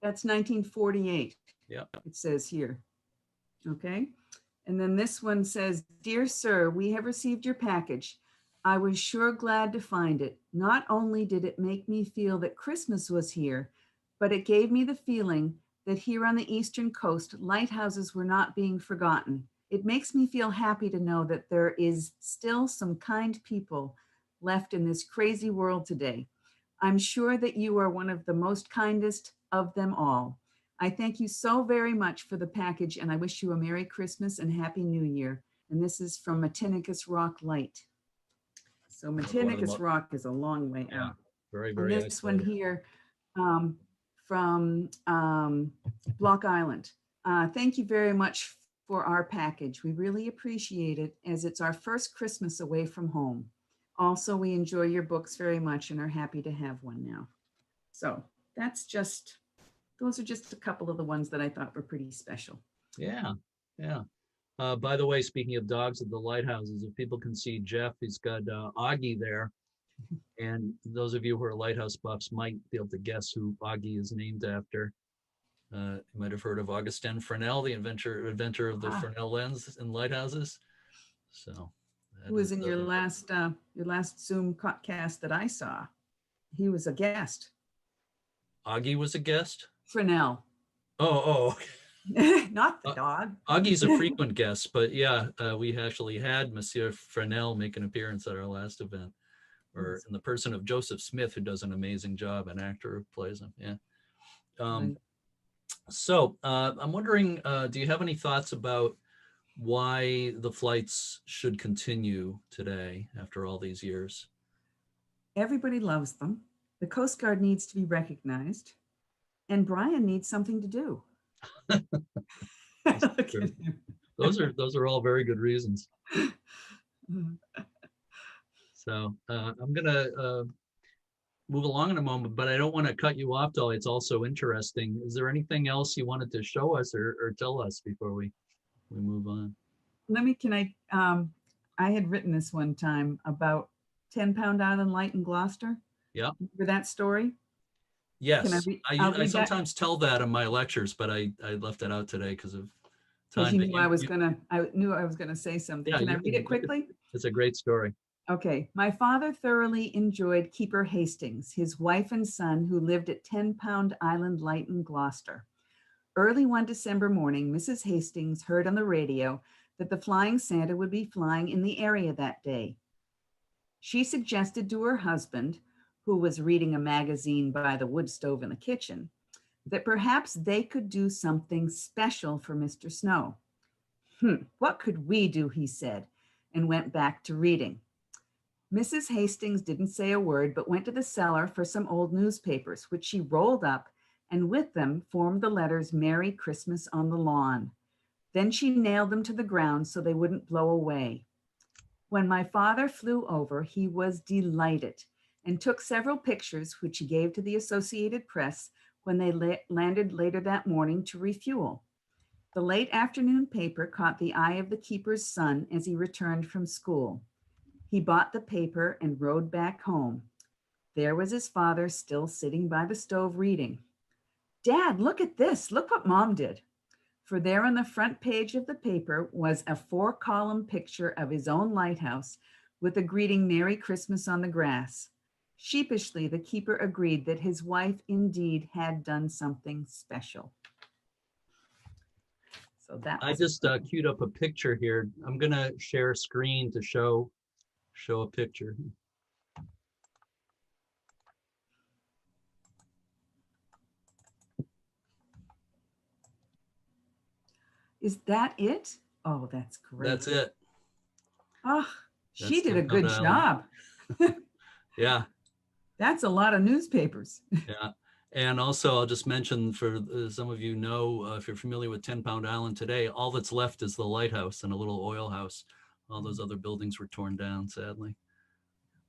that's 1948. Yeah. It says here. Okay. And then this one says, "Dear sir, we have received your package. I was sure glad to find it. Not only did it make me feel that Christmas was here, but it gave me the feeling that here on the Eastern Coast, lighthouses were not being forgotten. It makes me feel happy to know that there is still some kind people left in this crazy world today. I'm sure that you are one of the most kindest of them all. I thank you so very much for the package, and I wish you a Merry Christmas and Happy New Year." And this is from Matinicus Rock Light. So Matinicus Rock is a long way Yeah. out. Very, And very this one isolated. here from Block Island. "Thank you very much for our package. We really appreciate it as it's our first Christmas away from home. Also, we enjoy your books very much and are happy to have one now." So those are just a couple of the ones that I thought were pretty special. Yeah. Yeah. By the way, speaking of dogs at the lighthouses, if people can see Jeff, he's got Augie there. And those of you who are lighthouse buffs might be able to guess who Augie is named after. You might have heard of Augustin Fresnel, the inventor of the Fresnel lens in lighthouses. So Who was in your last Zoom cast that I saw? He was a guest. Augie was a guest? Fresnel. Oh. Not the dog. Augie's a frequent guest, but yeah, we actually had Monsieur Fresnel make an appearance at our last event, or in the person of Joseph Smith, who does an amazing job, an actor who plays him. Yeah. So I'm wondering, do you have any thoughts about why the flights should continue today after all these years? Everybody loves them. The Coast Guard needs to be recognized, and Brian needs something to do. Those are all very good reasons. So I'm gonna move along in a moment, but I don't want to cut you off, Dolly. It's also interesting. Is there anything else you wanted to show us or tell us before we move on? I had written this one time about 10-Pound Island Light in Gloucester. Yeah. For that story? Yes. I sometimes tell that in my lectures, but I left it out today because of Because time. you But knew I knew I was gonna say something. yeah, Can I you read it quickly? It's a great story. Okay. My father thoroughly enjoyed Keeper Hastings, his wife and son who lived at 10-Pound Island Light in Gloucester. Early one December morning, Mrs. Hastings heard on the radio that the Flying Santa would be flying in the area that day. She suggested to her husband, who was reading a magazine by the wood stove in the kitchen, that perhaps they could do something special for Mr. Snow. What could we do, he said, and went back to reading. Mrs. Hastings didn't say a word, but went to the cellar for some old newspapers, which she rolled up, and with them formed the letters Merry Christmas on the lawn. Then she nailed them to the ground so they wouldn't blow away. When my father flew over, he was delighted and took several pictures, which he gave to the Associated Press when they landed later that morning to refuel. The late afternoon paper caught the eye of the keeper's son as he returned from school. He bought the paper and rode back home. There was his father still sitting by the stove reading. Dad, look at this. Look what Mom did. For there on the front page of the paper was a 4-column picture of his own lighthouse with a greeting Merry Christmas on the grass. Sheepishly, the keeper agreed that his wife indeed had done something special. So that I just queued up a picture here. I'm gonna share a screen to show a picture. Is that it? Oh, that's great. That's it. Oh, she That's did a good 10 Pound job. Yeah. That's a lot of newspapers. Yeah. And also, I'll just mention for some of you know, if you're familiar with 10-Pound Island today, all that's left is the lighthouse and a little oil house. All those other buildings were torn down, sadly.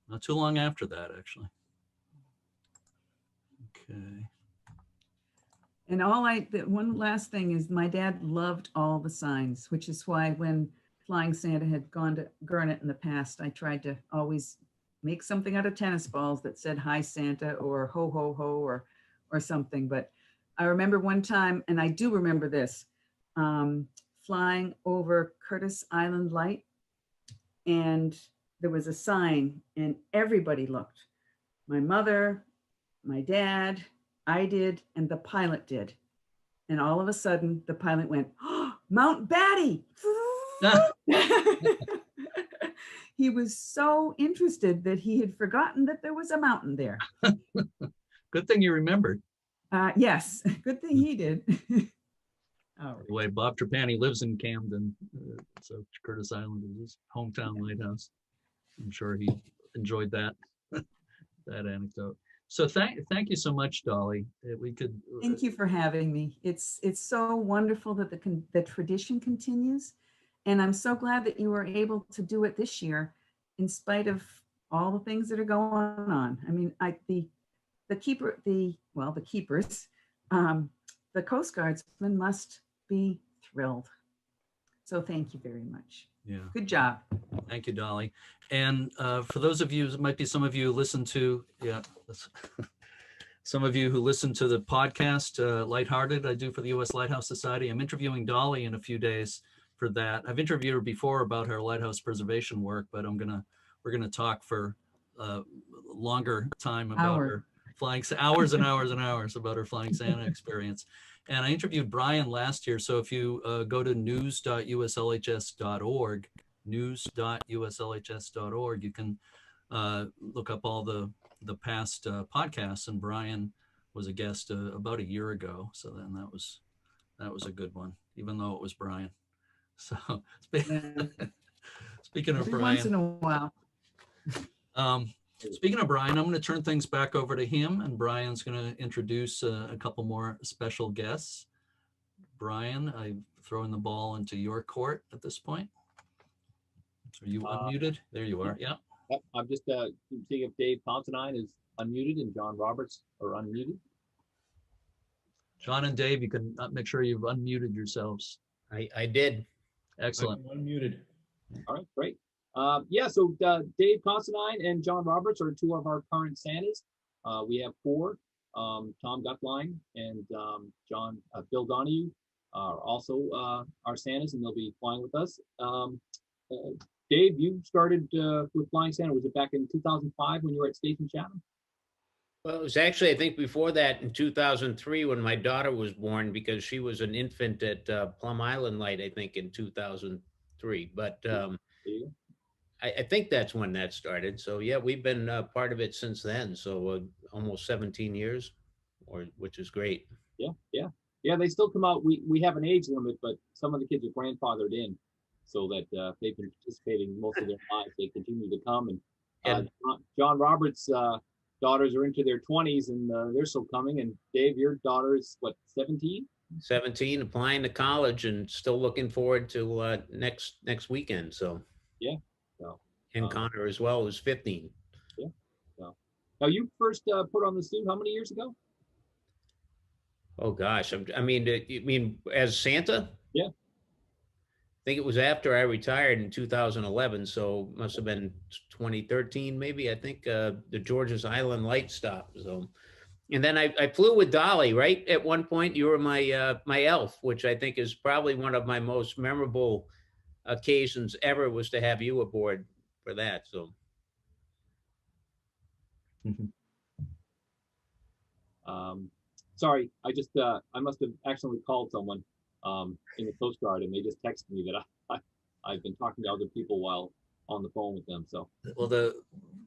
Not too long after that, actually. Okay. And one last thing is my dad loved all the signs, which is why when Flying Santa had gone to Gurnett in the past, I tried to always make something out of tennis balls that said Hi Santa or Ho Ho Ho or something. But I remember one time, and I do remember this, flying over Curtis Island Light, and there was a sign and everybody looked. My mother, my dad, I did, and the pilot did. And all of a sudden, the pilot went, oh, Mount Batty. He was so interested that he had forgotten that there was a mountain there. Good thing you remembered. Yes, good thing he did. By the way, Bob Trapani lives in Camden, so Curtis Island is his hometown lighthouse. I'm sure he enjoyed that that anecdote. So thank you so much, Dolly. We could. Thank you for having me. It's so wonderful that the tradition continues, and I'm so glad that you were able to do it this year, in spite of all the things that are going on. I mean, the keepers, the Coast Guardsmen must be thrilled. So thank you very much. Yeah. Good job. Thank you, Dolly. And for those of you, it might be some of you who listen to, some of you who listen to the podcast, Lighthearted, I do for the U.S. Lighthouse Society. I'm interviewing Dolly in a few days for that. I've interviewed her before about her lighthouse preservation work, but we're gonna talk for a longer time about her flying, hours and hours and hours about her Flying Santa experience. And I interviewed Brian last year. So if you go to news.uslhs.org, news.uslhs.org, you can look up all the past podcasts. And Brian was a guest about a year ago. So then that was a good one, even though it was Brian. So speaking of Every Brian, once in a while. Speaking of Brian, I'm going to turn things back over to him, and Brian's going to introduce a couple more special guests. Brian, I'm throwing the ball into your court at this point. Are you unmuted? There you are. Yeah. Yep. I'm just seeing if Dave Considine is unmuted and John Roberts are unmuted. John and Dave, you can make sure you've unmuted yourselves. I did. Excellent. I'm unmuted. All right, great. So Dave Considine and John Roberts are two of our current Santas. We have four, Tom Gutline and Bill Donahue. are also our Santas, and they'll be flying with us. Dave, you started with Flying Santa. Was it back in 2005 when you were at Station Chatham? Well, it was actually, I think, before that in 2003 when my daughter was born, because she was an infant at Plum Island Light, I think, in 2003. But I think that's when that started. So yeah, we've been part of it since then. So almost 17 years, which is great. Yeah. They still come out. We have an age limit, but some of the kids are grandfathered in, so that they've been participating most of their lives. They continue to come, and John Roberts' daughters are into their 20s, and they're still coming. And Dave, your daughter is what, 17? 17, applying to college, and still looking forward to next weekend. So yeah. So, and Connor as well, who's 15. Yeah. So now you first put on the suit how many years ago? Oh gosh, I mean, you mean as Santa? Yeah. I think it was after I retired in 2011, so must have been 2013 maybe. I think the George's Island Light stop. So, and then I flew with Dolly. Right at one point, you were my my elf, which I think is probably one of my most memorable occasions ever, was to have you aboard for that. So. Sorry, I just I must have accidentally called someone in the Coast Guard, and they just texted me that I've been talking to other people while on the phone with them. So well, the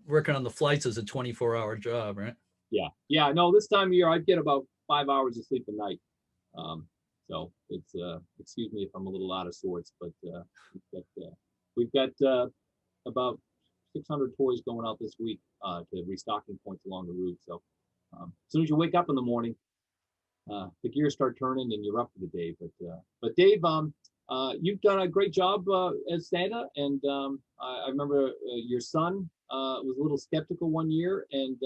working on the flights is a 24-hour job, right? Yeah. No, this time of year I get about 5 hours of sleep a night. So it's excuse me if I'm a little out of sorts, but we've got about 600 toys going out this week to restocking points along the route. So as soon as you wake up in the morning, the gears start turning and you're up for the day. But Dave, you've done a great job as Santa, and I remember your son was a little skeptical one year and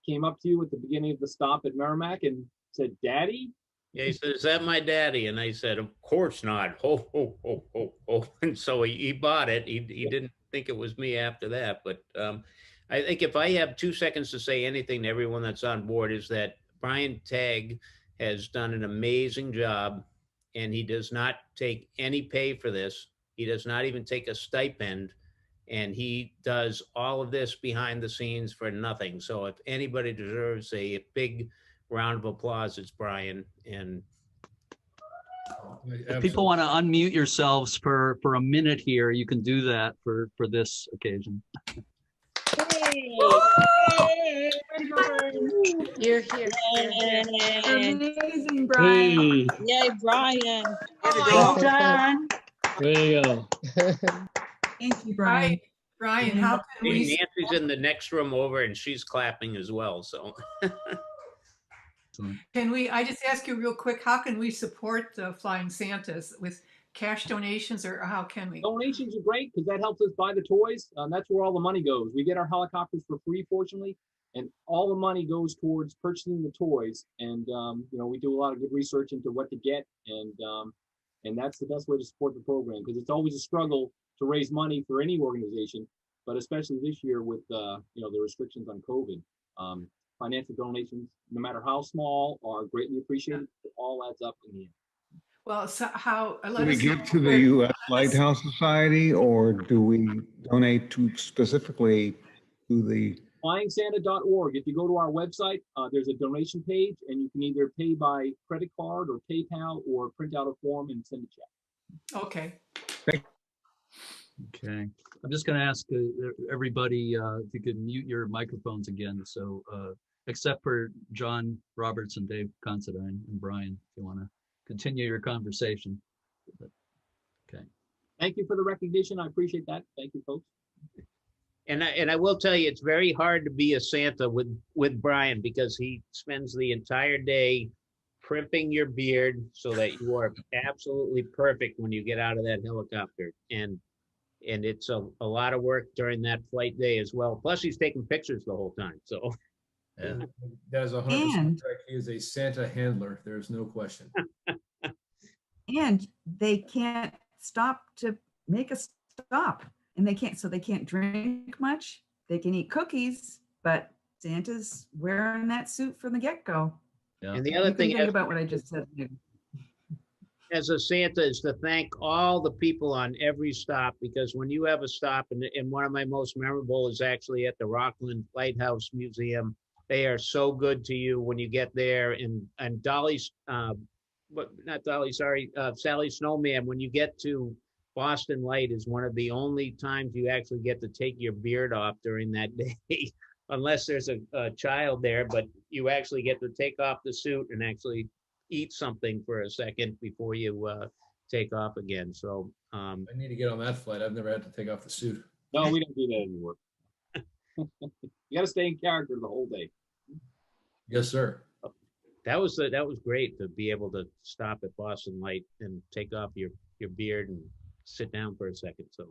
came up to you at the beginning of the stop at Merrimack and said, "Daddy." Yeah, he said, "Is that my daddy?" And I said, "Of course not." Ho, ho, ho, ho, ho. And so he bought it. He didn't think it was me after that. But I think if I have 2 seconds to say anything to everyone that's on board, is that Brian Tagg has done an amazing job, and he does not take any pay for this. He does not even take a stipend, and he does all of this behind the scenes for nothing. So if anybody deserves a big round of applause, it's Brian. And if people want to unmute yourselves for a minute here, you can do that for this occasion. Hey. You're here. Amazing, Brian. Yay, Brian. Well done. There you go. Thank you, Brian. Brian, how can we? Nancy's in the next room over, and she's clapping as well. So Can we? I just ask you real quick. How can we support the Flying Santas with cash donations, or how can we? Donations are great because that helps us buy the toys. That's where all the money goes. We get our helicopters for free, fortunately, and all the money goes towards purchasing the toys. And we do a lot of good research into what to get, and that's the best way to support the program, because it's always a struggle to raise money for any organization, but especially this year with the restrictions on COVID. Financial donations, no matter how small, are greatly appreciated. It all adds up in the end. Well, so how? Do we give to the U.S. Lighthouse Society, or do we donate specifically to the FlyingSanta.org. If you go to our website, there's a donation page, and you can either pay by credit card or PayPal, or print out a form and send a check. Okay. Okay. I'm just going to ask everybody if you could mute your microphones again. So except for John Roberts and Dave Considine and Brian, if you want to continue your conversation. Okay. Thank you for the recognition. I appreciate that. Thank you, folks. And I will tell you, it's very hard to be a Santa with Brian, because he spends the entire day primping your beard so that you are absolutely perfect when you get out of that helicopter. And it's a lot of work during that flight day as well. Plus, he's taking pictures the whole time. So yeah. That is 100% correct. He is a Santa handler. There's no question. And they can't stop to make a stop. And they can't drink much. They can eat cookies, but Santa's wearing that suit from the get-go. Yeah. And the other thing think about what I just said. as a Santa is to thank all the people on every stop, because when you have a stop, and one of my most memorable is actually at the Rockland Lighthouse Museum. They are so good to you when you get there, and Dolly's, but not Dolly, sorry, Sally Snowman, when you get to Boston Light is one of the only times you actually get to take your beard off during that day, unless there's a child there, but you actually get to take off the suit and actually eat something for a second before you take off again. So I need to get on that flight. I've never had to take off the suit. No, we don't do that anymore. You got to stay in character the whole day. Yes, sir. that was great to be able to stop at Boston Light and take off your beard and sit down for a second. So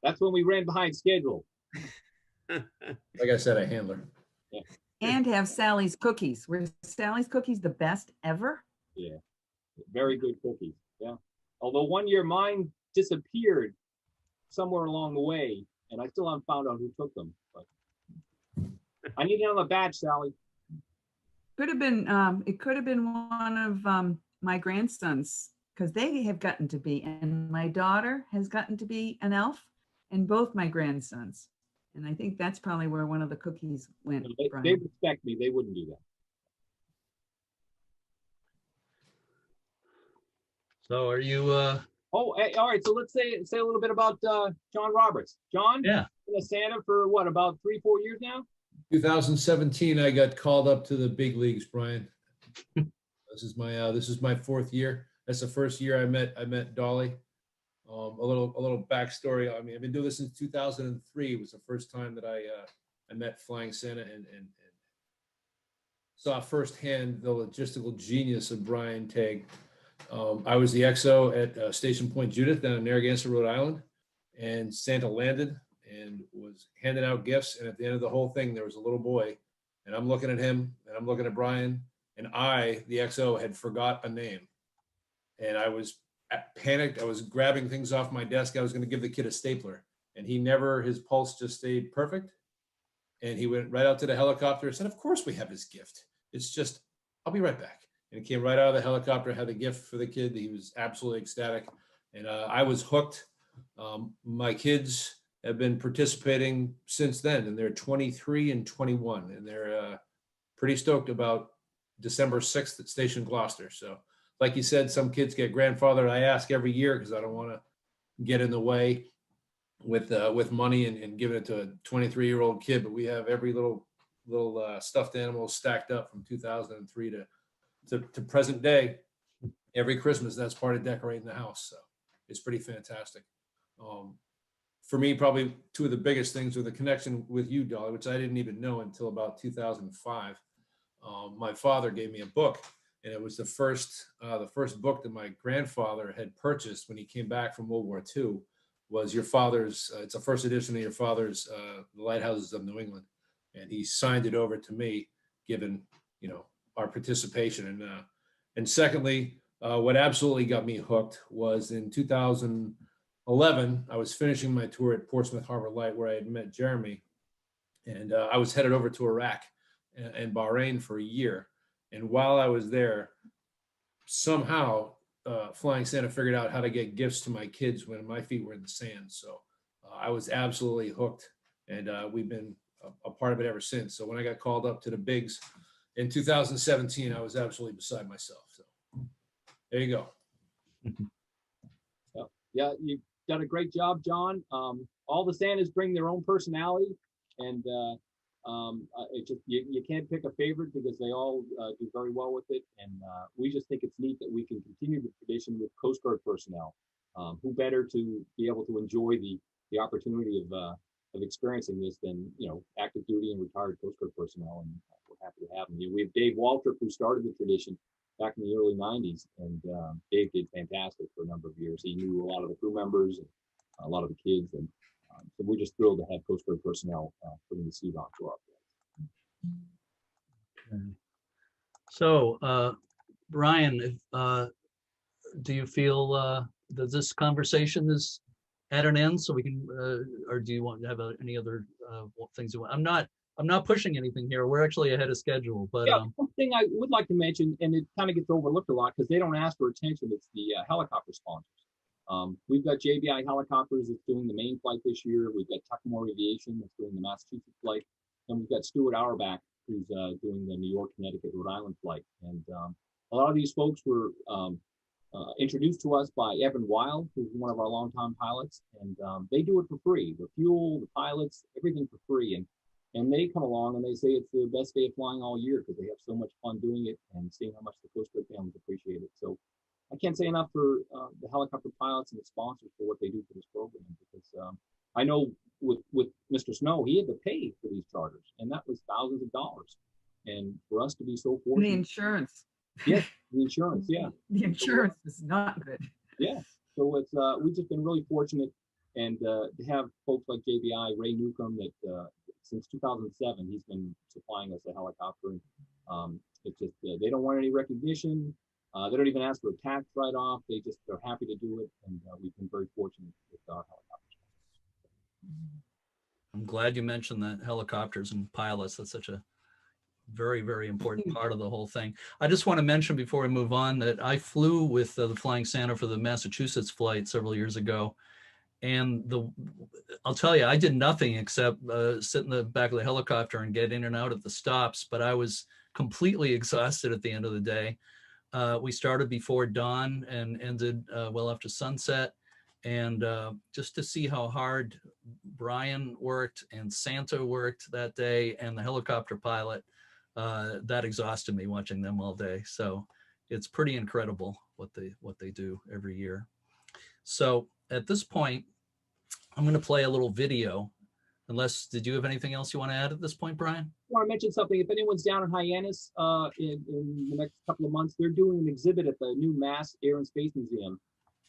That's when we ran behind schedule. Like I said, a handler. Yeah. And have Sally's cookies. Were Sally's cookies the best ever? Yeah, very good cookies. Yeah. Although one year mine disappeared somewhere along the way, and I still haven't found out who took them. But I need it on the badge, Sally. Could have been, it could have been one of my grandsons, because they have gotten to be, and my daughter has gotten to be an elf, and both my grandsons. And I think that's probably where one of the cookies went. They Brian. respect me. They wouldn't do that. So are you, Oh, hey, all right. So let's say a little bit about John Roberts. John, yeah, been a Santa for what, about 3-4 years now? 2017, I got called up to the big leagues, Brian. This is my fourth year. That's the first year I met Dolly. A little backstory. I mean, I've been doing this since 2003. It was the first time that I met Flying Santa and saw firsthand the logistical genius of Brian Tagg. I was the XO at Station Point Judith down in Narragansett, Rhode Island, and Santa landed and was handing out gifts. And at the end of the whole thing, there was a little boy, and I'm looking at him, and I'm looking at Brian, and I, the XO, had forgot a name, and I was panicked. I was grabbing things off my desk. I was going to give the kid a stapler, and his pulse just stayed perfect. And he went right out to the helicopter and said, "Of course we have his gift. It's just, I'll be right back." And he came right out of the helicopter, had a gift for the kid. He was absolutely ecstatic. And I was hooked. My kids have been participating since then, and they're 23 and 21. And they're pretty stoked about December 6th at Station Gloucester. So like you said, some kids get grandfathered. I ask every year because I don't want to get in the way with money and giving it to a 23-year-old kid. But we have every little stuffed animal stacked up from 2003 to present day. Every Christmas, that's part of decorating the house. So it's pretty fantastic. For me, probably two of the biggest things were the connection with you, Dolly, which I didn't even know until about 2005. My father gave me a book, and it was the first book that my grandfather had purchased when he came back from World War II. Was your father's? It's a first edition of your father's The Lighthouses of New England, and he signed it over to me, given our participation. And secondly, what absolutely got me hooked was in 2011, I was finishing my tour at Portsmouth Harbor Light, where I had met Jeremy, and I was headed over to Iraq and Bahrain for a year. And while I was there, somehow Flying Santa figured out how to get gifts to my kids when my feet were in the sand. So I was absolutely hooked, and we've been a part of it ever since. So when I got called up to the bigs in 2017, I was absolutely beside myself. So there you go. Yeah, you've done a great job, John. All the Santas bring their own personality, and you can't pick a favorite because they all do very well with it. And we just think it's neat that we can continue the tradition with Coast Guard personnel. Who better to be able to enjoy the opportunity of experiencing this than active duty and retired Coast Guard personnel, and we're happy to have them. We have Dave Waltrip, who started the tradition back in the early 90s, and Dave did fantastic for a number of years. He knew a lot of the crew members and a lot of the kids, and so we're just thrilled to have Coast Guard personnel putting the seat on for our okay. So Brian, do you feel that this conversation is at an end, so we can, or do you want to have any other things you want? I'm not pushing anything here. We're actually ahead of schedule, but Yeah, one thing I would like to mention, and it kind of gets overlooked a lot because they don't ask for attention, it's the helicopter sponsors. We've got JBI Helicopters that's doing the main flight this year. We've got Tuckamore Aviation that's doing the Massachusetts flight. And we've got Stuart Auerbach who's doing the New York, Connecticut, Rhode Island flight. And a lot of these folks were introduced to us by Evan Weil, who's one of our longtime pilots. And they do it for free. The fuel, the pilots, everything for free. And they come along and they say it's the best day of flying all year because they have so much fun doing it and seeing how much the Coast Guard families appreciate it. So I can't say enough for the helicopter pilots and the sponsors for what they do for this program, because I know with Mr. Snow, he had to pay for these charters, and that was thousands of dollars. And for us to be so fortunate. The insurance. Yes, the insurance, yeah. The insurance is not good. Yeah, so it's we've just been really fortunate, and to have folks like JBI, Ray Newcomb, that since 2007, he's been supplying us a helicopter. It's just they don't want any recognition. They don't even ask for a tax write-off. They're happy to do it, and we've been very fortunate with our helicopters. I'm glad you mentioned that helicopters and pilots. That's such a very, very important part of the whole thing. I just want to mention before we move on that I flew with the Flying Santa for the Massachusetts flight several years ago. And I'll tell you, I did nothing except sit in the back of the helicopter and get in and out at the stops, but I was completely exhausted at the end of the day. We started before dawn and ended well after sunset. And just to see how hard Brian worked and Santa worked that day and the helicopter pilot, that exhausted me watching them all day. So it's pretty incredible what they do every year. So at this point, I'm going to play a little video. Did you have anything else you want to add at this point, Brian? I want to mention something. If anyone's down in Hyannis in the next couple of months, they're doing an exhibit at the new Mass Air and Space Museum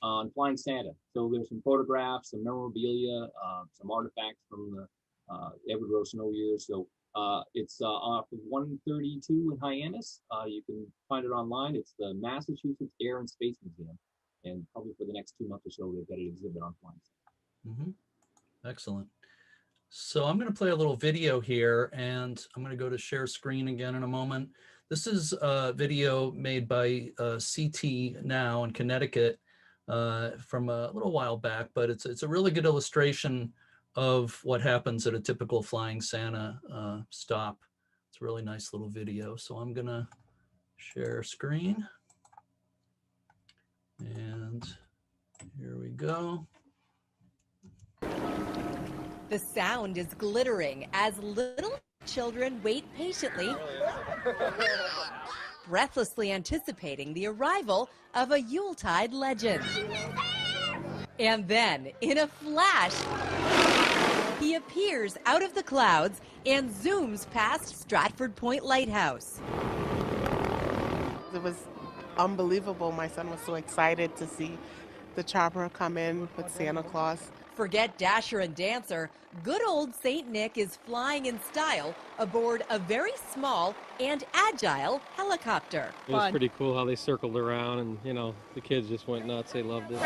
on Flying Santa. So there's some photographs, some memorabilia, some artifacts from the Edward Rowe Snow years. So it's off of 132 in Hyannis. You can find it online. It's the Massachusetts Air and Space Museum. And probably for the next 2 months or so, they've got an exhibit on Flying Santa. Mm-hmm. Excellent. So I'm going to play a little video here, and I'm going to go to share screen again in a moment. This is a video made by CT Now in Connecticut from a little while back, but it's a really good illustration of what happens at a typical Flying Santa stop. It's a really nice little video. So I'm going to share screen. And here we go. The sound is glittering as little children wait patiently, breathlessly anticipating the arrival of a Yuletide legend. And then, in a flash, he appears out of the clouds and zooms past Stratford Point Lighthouse. It was unbelievable. My son was so excited to see the chopper come in with Santa Claus. Forget Dasher and Dancer, good old Saint Nick is flying in style aboard a very small and agile helicopter. It was pretty cool how they circled around, and you know, the kids just went nuts. They loved it.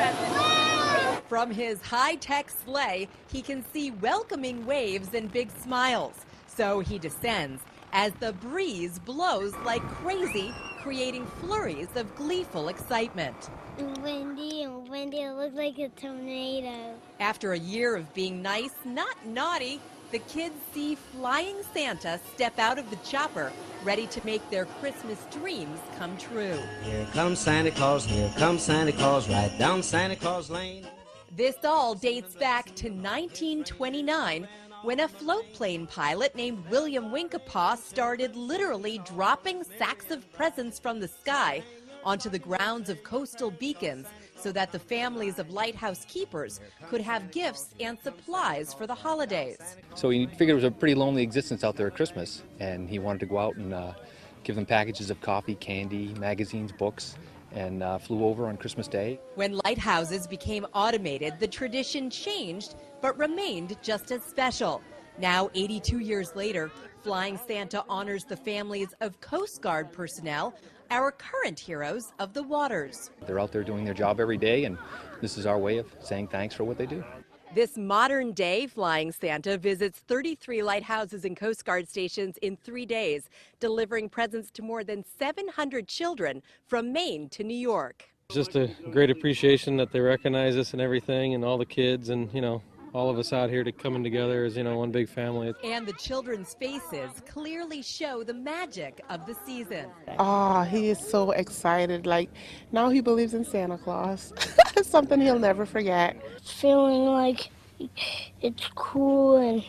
From his high-tech sleigh, he can see welcoming waves and big smiles. So he descends as the breeze blows like crazy, creating flurries of gleeful excitement. Windy, it looked like a tornado. After a year of being nice, not naughty, the kids see Flying Santa step out of the chopper, ready to make their Christmas dreams come true. Here comes Santa Claus, right down Santa Claus Lane. This all dates back to 1929, when a floatplane pilot named William Winkapaw started literally dropping sacks of presents from the sky onto the grounds of coastal beacons so that the families of lighthouse keepers could have gifts and supplies for the holidays. So he figured it was a pretty lonely existence out there at Christmas, and he wanted to go out and give them packages of coffee, candy, magazines, books, and flew over on Christmas Day. When lighthouses became automated, the tradition changed but remained just as special. Now, 82 years later, Flying Santa honors the families of Coast Guard personnel, our current heroes of the waters. They're out there doing their job every day, and this is our way of saying thanks for what they do. This modern-day flying Santa visits 33 lighthouses and Coast Guard stations in 3 days, delivering presents to more than 700 children from Maine to New York. Just a great appreciation that they recognize us and everything, and all the kids, and all of us out here to coming together as one big family. And the children's faces clearly show the magic of the season. Oh, he is so excited. Like, now he believes in Santa Claus. It's something he'll never forget. Feeling like it's cool and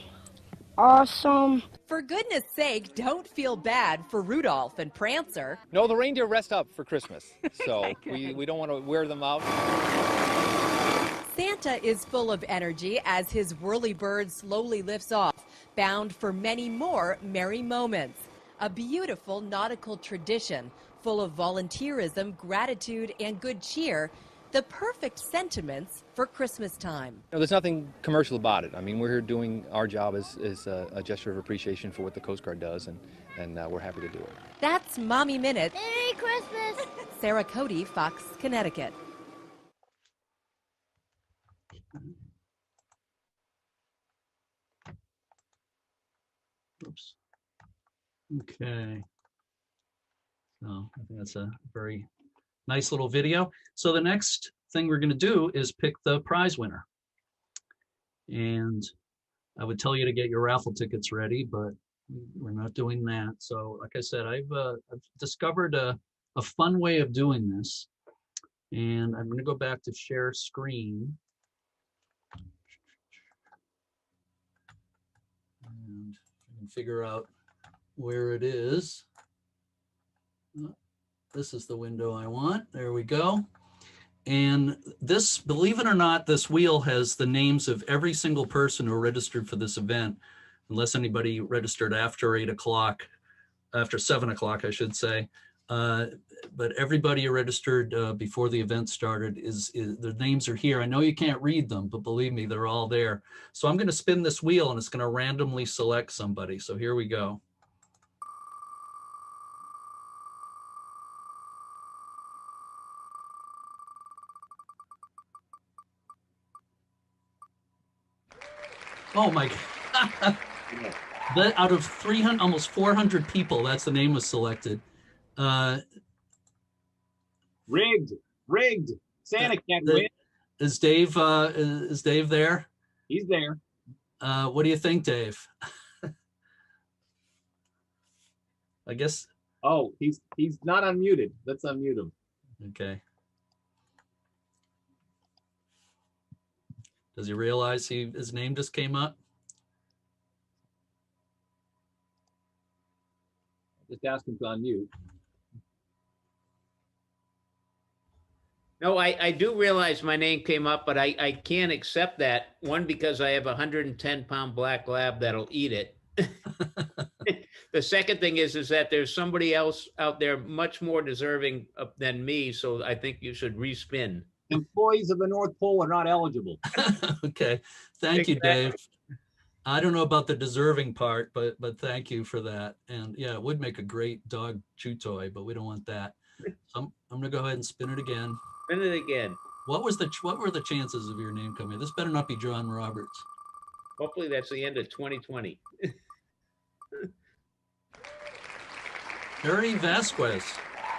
awesome. For goodness sake, don't feel bad for Rudolph and Prancer. No, the reindeer rest up for Christmas, so we don't want to wear them out. Santa is full of energy as his whirly-bird slowly lifts off, bound for many more merry moments. A beautiful nautical tradition full of volunteerism, gratitude, and good cheer. The perfect sentiments for Christmas time. There's nothing commercial about it. I mean, we're here doing our job as a gesture of appreciation for what the Coast Guard does, and we're happy to do it. That's Mommy Minute. Merry Christmas! Sarah Cody, Fox, Connecticut. Oops. Okay. So I think that's a very nice little video. So the next thing we're going to do is pick the prize winner. And I would tell you to get your raffle tickets ready, but we're not doing that. So like I said, I've discovered a fun way of doing this. And I'm going to go back to share screen. And I can figure out where it is. This is the window I want. There we go. And this, believe it or not, this wheel has the names of every single person who registered for this event, unless anybody registered after 8 o'clock, after 7 o'clock, I should say. But everybody who registered before the event started, their names are here. I know you can't read them, but believe me, they're all there. So I'm going to spin this wheel and it's going to randomly select somebody. So here we go. Oh my God. Out of 300, almost 400 people, that's the name was selected. Rigged. Santa can't win. Is Dave there? He's there. What do you think, Dave? I guess. Oh, he's not unmuted. Let's unmute him. Okay. Does he realize his name just came up? Just ask him to unmute. No, I do realize my name came up, but I can't accept that. One, because I have a 110-pound black lab that'll eat it. The second thing is that there's somebody else out there much more deserving than me, so I think you should respin. Employees of the North Pole are not eligible. Okay, thank you, Dave. I don't know about the deserving part, but thank you for that. And yeah, it would make a great dog chew toy, but we don't want that. So I'm gonna go ahead and spin it again. Spin it again. What were the chances of your name coming? This better not be John Roberts. Hopefully that's the end of 2020. Terry Vasquez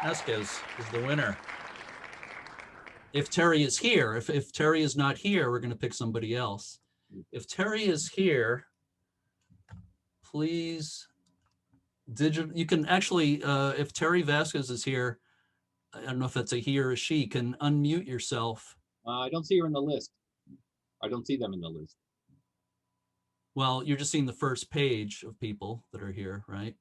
is the winner. If Terry is here, if Terry is not here, we're going to pick somebody else. If Terry is here, please you can actually, if Terry Vasquez is here, I don't know if that's a he or a she, can unmute yourself. I don't see her in the list. I don't see them in the list. Well, you're just seeing the first page of people that are here, right?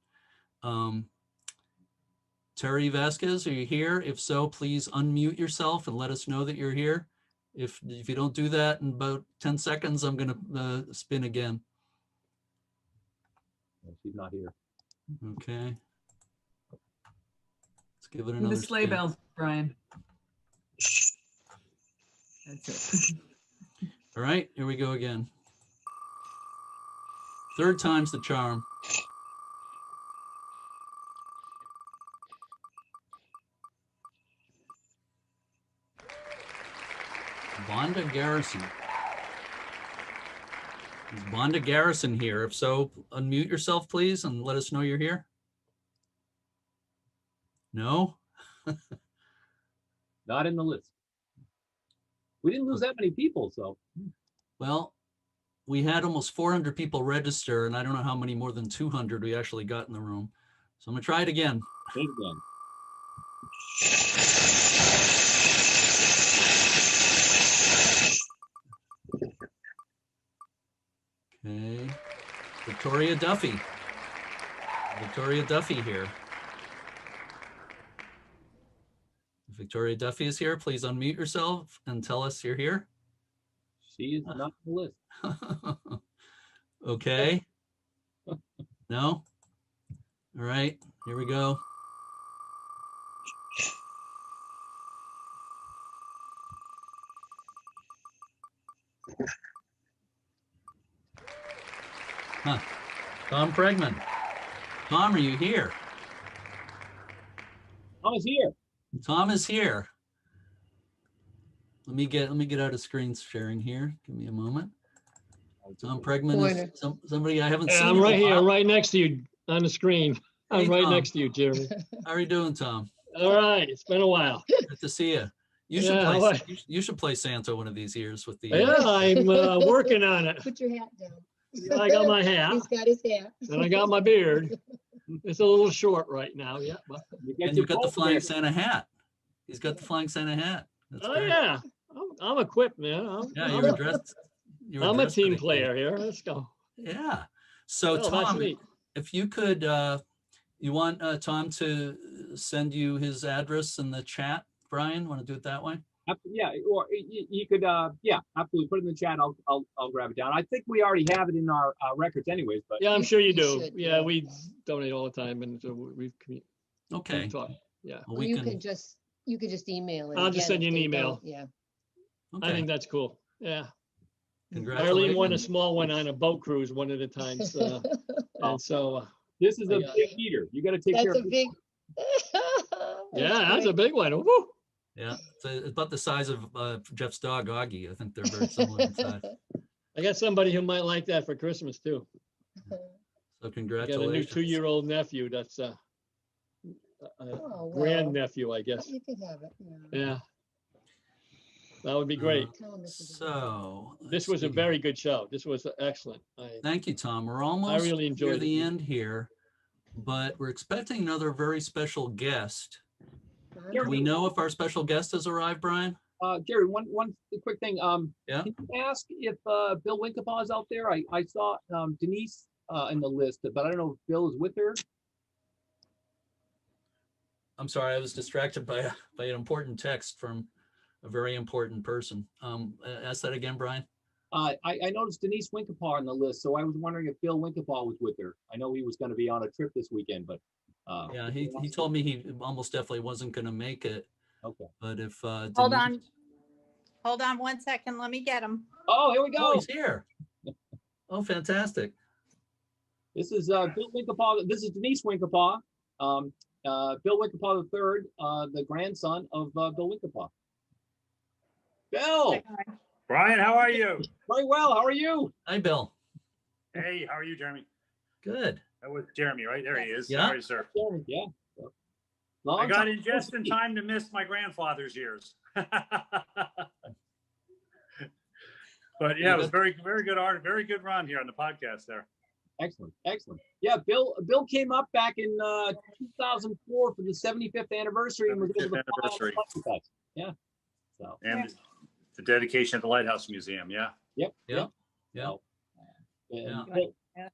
Terry Vasquez, are you here? If so, please unmute yourself and let us know that you're here. If you don't do that in about 10 seconds, I'm going to spin again. She's not here. Okay. Let's give it another The sleigh spin. bells, Brian. That's it. All right, here we go again. Third time's the charm. Wanda Garrison. Is Wanda Garrison here? If so, unmute yourself, please, and let us know you're here. No? Not in the list. We didn't lose that many people, so. Well, we had almost 400 people register, and I don't know how many more than 200 we actually got in the room. So I'm gonna try it again. Think again. Okay. Victoria Duffy. Victoria Duffy here. If Victoria Duffy is here, please unmute yourself and tell us you're here. She is not on the list. Okay. No? All right, here we go. Huh. Tom Pregman. Tom, are you here? Tom is here. Tom is here. Let me get out of screen sharing here. Give me a moment. Tom Pregman is somebody I haven't seen. I'm right here, right next to you on the screen. I'm Hey, right Tom. next to you, Jeremy. How are you doing, Tom? All right, it's been a while. Good to see you. You should Yeah, play. You should play Santa one of these years with the. Yeah, I'm working on it. Put your hat down. I got my hat. He's got his hat. And I got my beard. It's a little short right now, yeah. But And you've got the flying Santa hat. He's got the flying Santa hat. That's oh great. yeah, I'm equipped, man. Yeah, you're dressed. I'm a team player here. Let's go. Yeah. So Oh, that's Tom, neat. if you could, you want Tom to send you his address in the chat, Brian? Want to do it that way? Yeah, or you could, yeah, absolutely. Put it in the chat. I'll grab it down. I think we already have it in our records, anyways. But Yeah, I'm sure you do. should, Yeah, we donate all the time, and so we've Okay. talked. Yeah. Well, Or we you can. could just email it. I'll just again send you if an they email. don't. Yeah. I think that's cool. Yeah. Congratulations. Arlene won a small one on a boat cruise one of the times, and so this is a yeah. big heater. You got to take care That's of a big. yeah, that's a big one. Woo. Yeah, it's about the size of Jeff's dog, Augie. I think they're very similar in size. I got somebody who might like that for Christmas too. So I got a new congratulations. 2-year-old nephew. That's a Oh, well, grandnephew, I guess. You could have it. Yeah. That would be great. Tell him this is So This was a very good show. This was excellent. thank you, Tom. We're almost really near enjoyed the it. end here, but we're expecting another very special guest. Do we know if our special guest has arrived, Brian? Jerry, one quick thing. Yeah. Can you ask if Bill Winkapaw is out there? I saw Denise in the list, but I don't know if Bill is with her. I'm sorry, I was distracted by an important text from a very important person. Ask that again, Brian. I noticed Denise Winkapaw on the list, so I was wondering if Bill Winkapaw was with her. I know he was going to be on a trip this weekend, but yeah, he told me he almost definitely wasn't going to make it. Okay. But if Hold on. Hold on 1 second. Let me get him. Oh, here we go. Oh, he's here. Oh, fantastic. This is Bill Winkapaw. This is Denise Winkapaw. Bill Winkapaw III, the grandson of Bill Winkapaw. Bill. Brian, how are you? Very well. How are you? Hi, Bill. Hey, how are you, Jeremy? Good. That was Jeremy, right? There he is. Yeah. Sorry, sir. Jeremy, yeah. I got in just in time to miss my grandfather's years. But yeah, it was very good art, very good run here on the podcast there. Excellent, excellent. Yeah, Bill came up back in 2004 for the 75th anniversary and was able to fly on the flight. Yeah. So. And the dedication of the Lighthouse Museum. Yeah. Yep. Yeah. So, Yeah.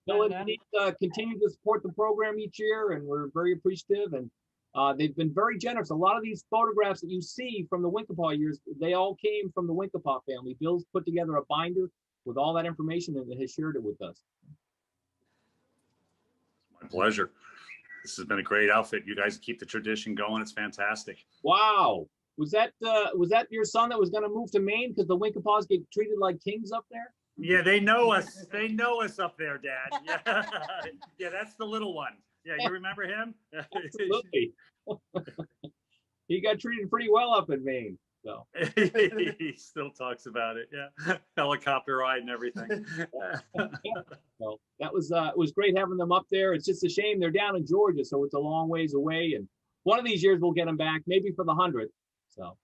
Bill and Denise continue to support the program each year, and we're very appreciative. And they've been very generous. A lot of these photographs that you see from the Winkapaw years, they all came from the Winkapaw family. Bill's put together a binder with all that information and has shared it with us. My pleasure. This has been a great outfit. You guys keep the tradition going. It's fantastic. Wow. Was that your son that was going to move to Maine because the Winkapaws get treated like kings up there? Yeah, they know us. They know us up there, Dad. Yeah, yeah, that's the little one. Yeah, you remember him? Absolutely. He got treated pretty well up in Maine. So He still talks about it. Yeah. Helicopter ride and everything. so that was it was great having them up there. It's just a shame they're down in Georgia, so it's a long ways away. And one of these years we'll get them back, maybe for the 100th. So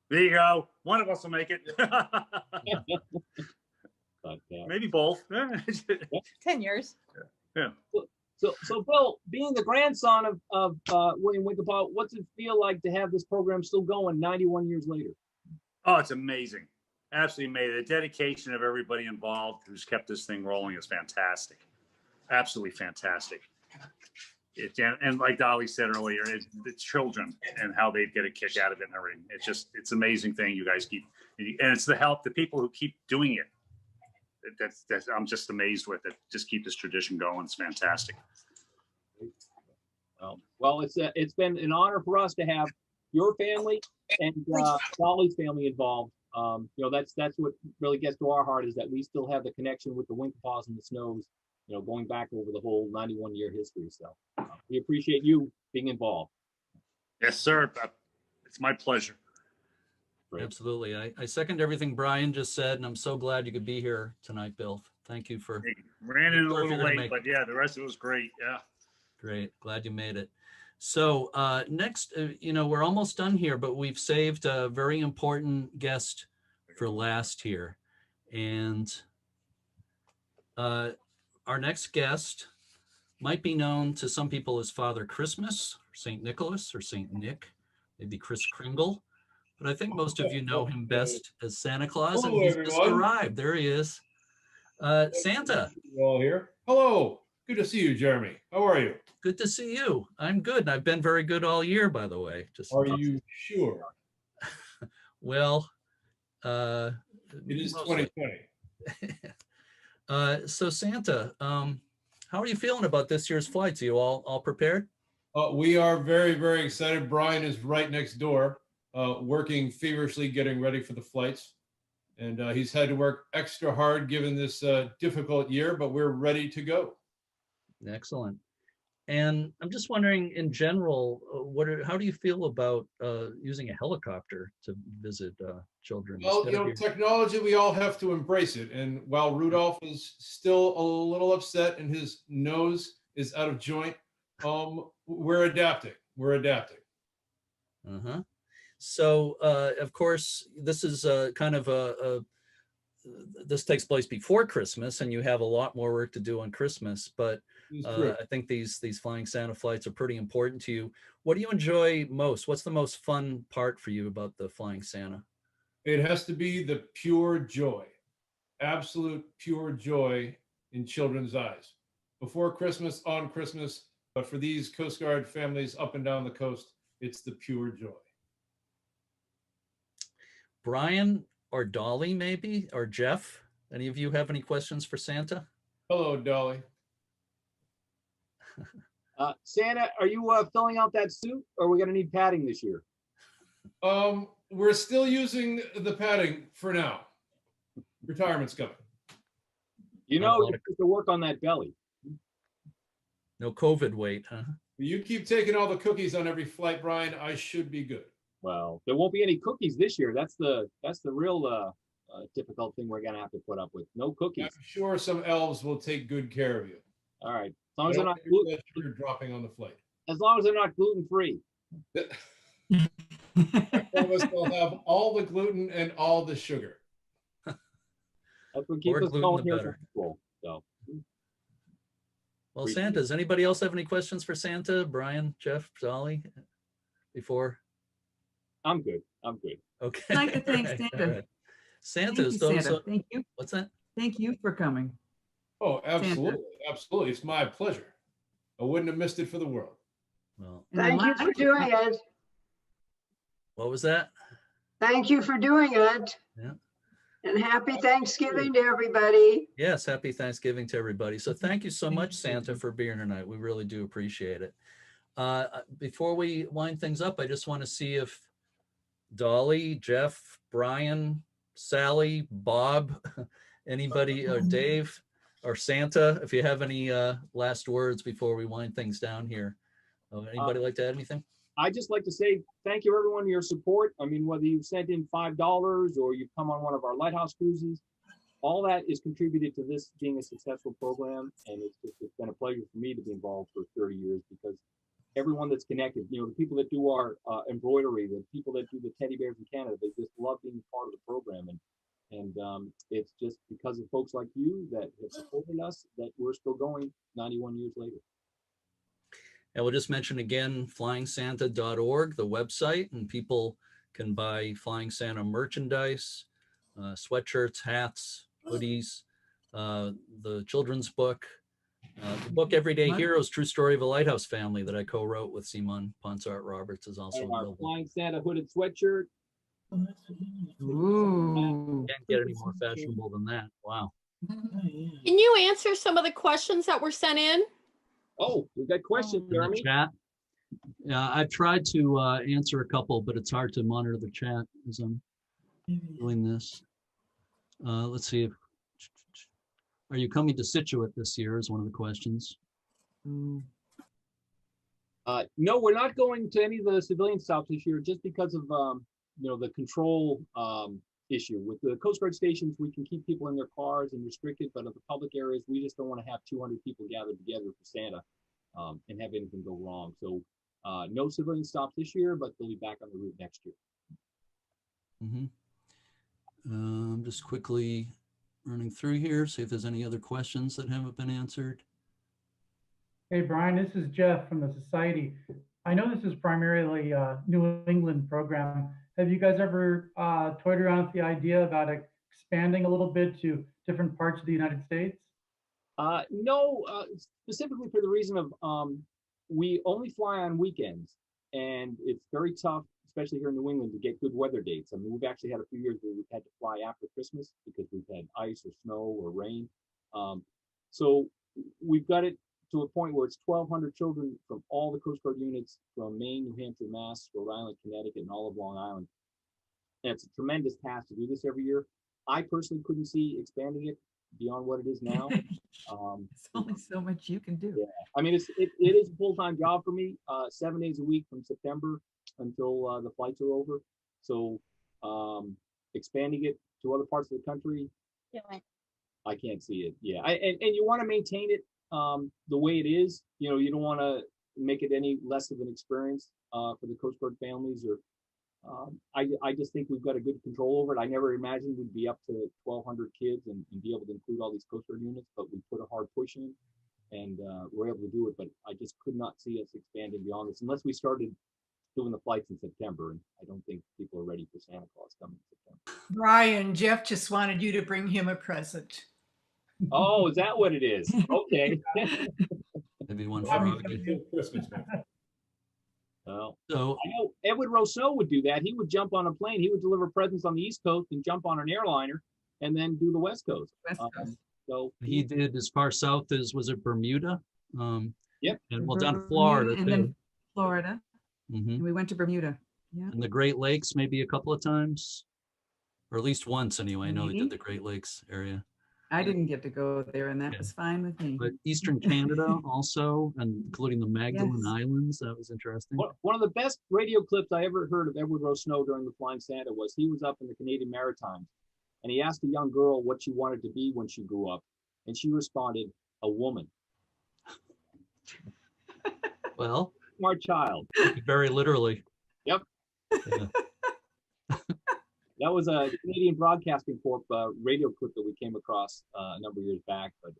There you go. One of us will make it. but, maybe both. 10 years. Yeah. So Bill, being the grandson of William Winkelpaw, what's it feel like to have this program still going 91 years later? Oh, it's amazing. Absolutely amazing. The dedication of everybody involved who's kept this thing rolling is fantastic. Absolutely fantastic. And like Dolly said earlier, the children and how they get a kick out of it and everything. It's an amazing thing you guys keep, and it's the people who keep doing it. That's I'm just amazed with it. Just keep this tradition going. It's fantastic. Well, it's been an honor for us to have your family and Dolly's family involved. That's what really gets to our heart, is that we still have the connection with the Winkelpaws and the Snows, going back over the whole 91-year history. So we appreciate you being involved. Yes, sir. It's my pleasure. Great. Absolutely. I second everything Brian just said, and I'm so glad you could be here tonight, Bill. Thank you for. Ran in a little late, but yeah, the rest of it was great. Yeah. Great. Glad you made it. So next, we're almost done here, but we've saved a very important guest for last here. And our next guest might be known to some people as Father Christmas, or St. Nicholas, or St. Nick, maybe Kris Kringle. But I think most of you know him best as Santa Claus. Hello, and he's everyone. just arrived. There he is. Santa. You all here? Hello. Good to see you, Jeremy. How are you? Good to see you. I'm good. I've been very good all year, by the way. Are you sure? Well, it is 2020. So Santa, how are you feeling about this year's flights? Are you all prepared? We are very, very excited. Brian is right next door, working feverishly, getting ready for the flights. And he's had to work extra hard given this difficult year, but we're ready to go. Excellent. And I'm just wondering, in general, how do you feel about using a helicopter to visit children? Well, technology, we all have to embrace it. And while Rudolph is still a little upset and his nose is out of joint, we're adapting. We're adapting. Uh-huh. So, of course, this is kind of this takes place before Christmas, and you have a lot more work to do on Christmas. But I think these Flying Santa flights are pretty important to you. What do you enjoy most? What's the most fun part for you about the Flying Santa? It has to be the pure joy, absolute pure joy in children's eyes. Before Christmas, on Christmas, but for these Coast Guard families up and down the coast, it's the pure joy. Brian or Dolly, maybe, or Jeff? Any of you have any questions for Santa? Hello, Dolly. Santa, are you filling out that suit, or are we going to need padding this year? We're still using the padding for now. Retirement's coming. You have to work on that belly. No COVID weight, huh? You keep taking all the cookies on every flight, Brian. I should be good. Well, there won't be any cookies this year. That's the real difficult thing we're going to have to put up with. No cookies. I'm sure some elves will take good care of you. All right. As long as they're not gluten dropping on the flight. As long as they're not gluten free. All of us will have all the gluten and all the sugar. That's what keeps us going here at school. So. Well, Santa, does anybody else have any questions for Santa? Brian, Jeff, Dolly, before? I'm good. Okay. I'd like to thank Santa. Right. Santa. Thank you. What's that? Thank you for coming. Oh, absolutely. Santa. Absolutely. It's my pleasure. I wouldn't have missed it for the world. Well, thank you for doing it. What was that? Thank you for doing it. Yeah. And happy Thanksgiving to everybody. Yes, happy Thanksgiving to everybody. So thank you so much, Santa, for being here tonight. We really do appreciate it. Before we wind things up, I just want to see if Dolly, Jeff, Brian, Sally, Bob, anybody, or Dave, or Santa, if you have any last words before we wind things down here. Anybody like to add anything? I just like to say thank you everyone for your support. I mean, whether you've sent in $5 or you've come on one of our lighthouse cruises, all that is contributed to this being a successful program. And it's been a pleasure for me to be involved for 30 years because everyone that's connected, you know, the people that do our embroidery, the people that do the teddy bears in Canada, they just love being part of the program. And it's just because of folks like you that have supported us that we're still going 91 years later. And we'll just mention again, flyingsanta.org, the website, and people can buy Flying Santa merchandise, sweatshirts, hats, hoodies, the children's book, the book Everyday Heroes, True Story of a Lighthouse Family that I co-wrote with Simon Ponsart Roberts is also And our available. Flying Santa hooded sweatshirt. Ooh. Can't get any more fashionable than that. Wow. Can you answer some of the questions that were sent in? Oh, we got questions, In the Jeremy. chat. Yeah, I've tried to answer a couple, but it's hard to monitor the chat as I'm doing this. Let's see if, are you coming to Situate this year is one of the questions. No, we're not going to any of the civilian stops this year just because of you know, the control issue. With the Coast Guard stations, we can keep people in their cars and restricted, but at the public areas, we just don't want to have 200 people gathered together for Santa and have anything go wrong. So no civilian stops this year, but they'll be back on the route next year. I'm just quickly running through here, see if there's any other questions that haven't been answered. Hey, Brian, this is Jeff from the Society. I know this is primarily a New England program. Have you guys ever toyed around with the idea about expanding a little bit to different parts of the United States? No, specifically for the reason of we only fly on weekends, and it's very tough, especially here in New England, to get good weather dates. I mean, we've actually had a few years where we've had to fly after Christmas because we've had ice or snow or rain. So we've got it to a point where it's 1,200 children from all the Coast Guard units from Maine, New Hampshire, Mass, Rhode Island, Connecticut, and all of Long Island. And it's a tremendous task to do this every year. I personally couldn't see expanding it beyond what it is now. There's only so much you can do. Yeah, I mean, it is a full-time job for me, 7 days a week from September until the flights are over. So expanding it to other parts of the country, I can't see it. Yeah, and you want to maintain it the way it is. You know, you don't want to make it any less of an experience for the Coast Guard families. Or I just think we've got a good control over it. I never imagined we'd be up to 1,200 kids and be able to include all these Coast Guard units, but we put a hard push in and we're able to do it. But I just could not see us expanding beyond this unless we started doing the flights in September. And I don't think people are ready for Santa Claus coming in September. Brian, Jeff just wanted you to bring him a present. Oh, is that what it is? Okay. Maybe one for Rocky. Christmas. Well, so I know Edward Rousseau would do that. He would jump on a plane. He would deliver presents on the East Coast and jump on an airliner and then do the West Coast. So he did as far south as, was it Bermuda? Yep. And well, down to Florida and too. then Florida. Mm-hmm. And we went to Bermuda. Yeah. And the Great Lakes maybe a couple of times, or at least once anyway. I know they did the Great Lakes area. I didn't get to go there, and that was fine with me. But Eastern Canada also, and including the Magdalen Islands, that was interesting. One of the best radio clips I ever heard of Edward Rousseau during the Flying Santa was he was up in the Canadian Maritimes, and he asked a young girl what she wanted to be when she grew up, and she responded, "A woman." Well, smart child. Very literally. Yep. Yeah. That was a Canadian Broadcasting Corp radio clip that we came across a number of years back, but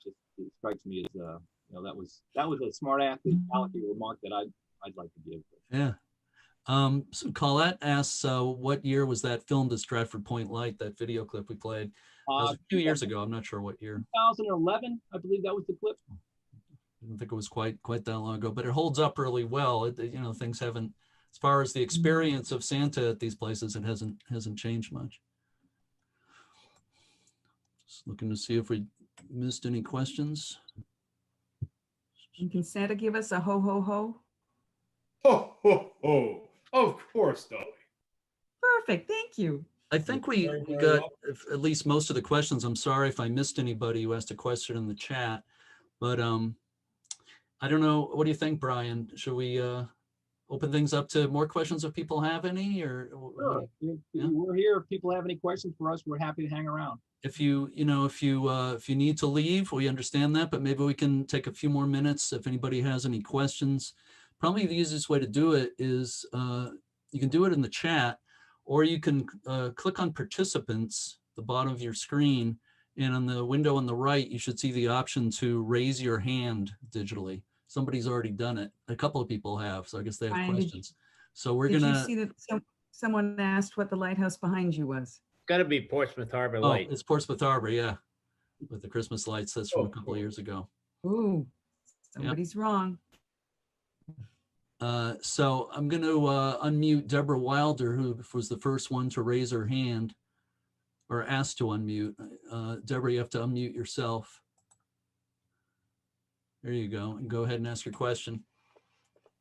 it strikes me as you know, that was a smart athlete remark that I'd like to give. Yeah. So Colette asks, what year was that filmed at Stratford Point Light? That video clip we played. That was a few years ago. I'm not sure what year. 2011, I believe that was the clip. I didn't think it was quite that long ago, but it holds up really well. You know, things haven't. As far as the experience of Santa at these places, it hasn't changed much. Just looking to see if we missed any questions. And can Santa give us a ho, ho, ho? Ho, ho, ho. Of course, Dolly. Perfect. Thank you. I think we got at least most of the questions. I'm sorry if I missed anybody who asked a question in the chat, but I don't know. What do you think, Brian? Should we open things up to more questions if people have any, or Sure. We're here. If people have any questions for us, we're happy to hang around. if you need to leave, we understand that, but maybe we can take a few more minutes if anybody has any questions. Probably the easiest way to do it is you can do it in the chat, or you can click on participants, the bottom of your screen, and on the window on the right, you should see the option to raise your hand digitally. Somebody's already done it. A couple of people have, so I guess they have Brian, questions. So we're Did you gonna. see that someone asked what the lighthouse behind you was? Got to be Portsmouth Harbor Oh, Light. it's Portsmouth Harbor, yeah, with the Christmas lights. That's from a couple of years ago. Ooh, somebody's wrong. So I'm going to unmute Deborah Wilder, who was the first one to raise her hand or asked to unmute. Deborah, you have to unmute yourself. There you go. And go ahead and ask your question.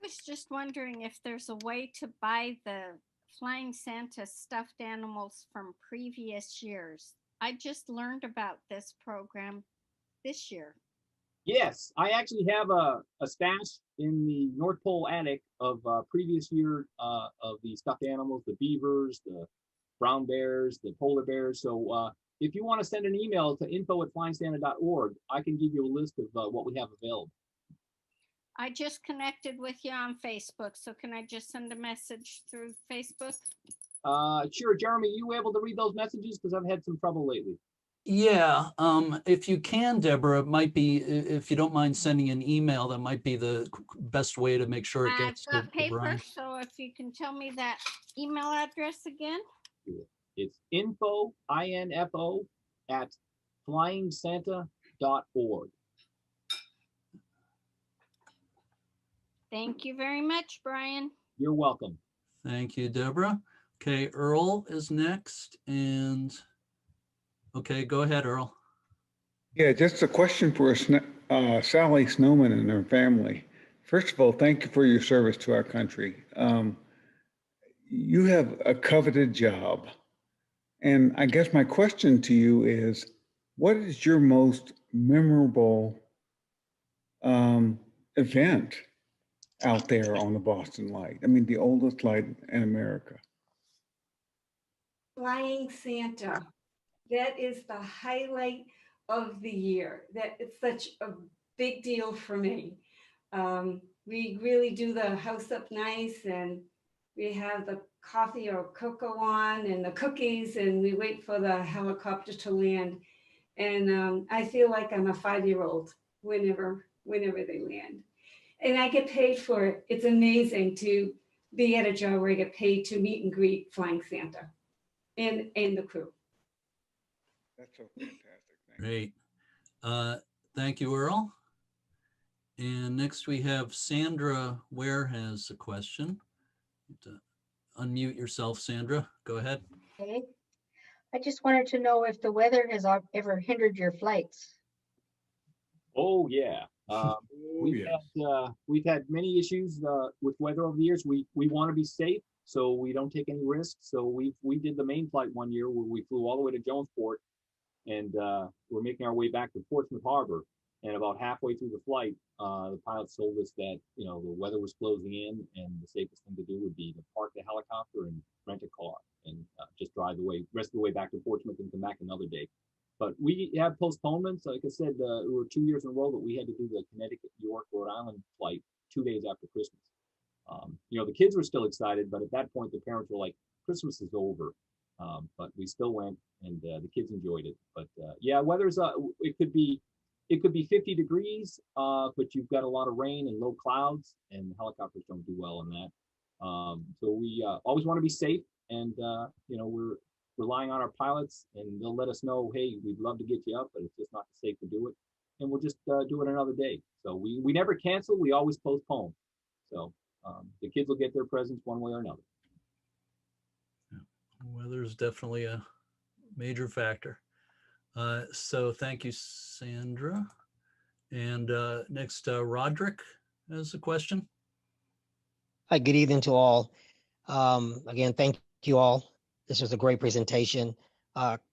I was just wondering if there's a way to buy the Flying Santa stuffed animals from previous years. I just learned about this program this year. Yes, I actually have a stash in the North Pole attic of previous year of the stuffed animals, the beavers, the brown bears, the polar bears. So if you want to send an email to info@flyingsanta.org, I can give you a list of what we have available. I just connected with you on Facebook, so can I just send a message through Facebook? Sure, Jeremy, you able to read those messages? Because I've had some trouble lately. Yeah, if you can, Deborah, it might be, if you don't mind sending an email, that might be the best way to make sure it gets I've got to paper, Brian. so if you can tell me that email address again. It's info, I-N-F-O, @flyingsanta.org. Thank you very much, Brian. You're welcome. Thank you, Deborah. Okay, Earl is next. And okay, go ahead, Earl. Yeah, just a question for Sally Snowman and her family. First of all, thank you for your service to our country. You have a coveted job. And I guess my question to you is, what is your most memorable event out there on the Boston Light? I mean, the oldest light in America. Flying Santa. That is the highlight of the year. That it's such a big deal for me. We really do the house up nice, and we have the coffee or cocoa on and the cookies, and we wait for the helicopter to land. And I feel like I'm a 5-year-old whenever they land. And I get paid for it. It's amazing to be at a job where I get paid to meet and greet Flying Santa and the crew. That's so fantastic. Great. Thank you, Earl. And next we have Sandra Ware has a question. You have to unmute yourself, Sandra. Go ahead. Okay. I just wanted to know if the weather has ever hindered your flights. Oh yeah. We've had many issues with weather over the years. We want to be safe, so we don't take any risks. So we did the main flight one year where we flew all the way to Jonesport, and we're making our way back to Portsmouth Harbor. And about halfway through the flight, the pilots told us that the weather was closing in, and the safest thing to do would be to park the helicopter and rent a car and just drive the rest of the way back to Portsmouth and come back another day. But we have postponements. Like I said, it were 2 years in a row that we had to do the Connecticut, York, Rhode Island flight 2 days after Christmas. The kids were still excited, but at that point, the parents were like, Christmas is over. But we still went, and the kids enjoyed it. But yeah, weather's, it could be 50 degrees, but you've got a lot of rain and low clouds, and helicopters don't do well in that. So we always want to be safe, and we're relying on our pilots, and they'll let us know, hey, we'd love to get you up, but it's just not safe to do it, and we'll just do it another day. So we never cancel, we always postpone. So the kids will get their presents one way or another. Weather's definitely a major factor. So thank you, Sandra. And next, Roderick has a question. Hi, good evening to all. Again, thank you all. This was a great presentation.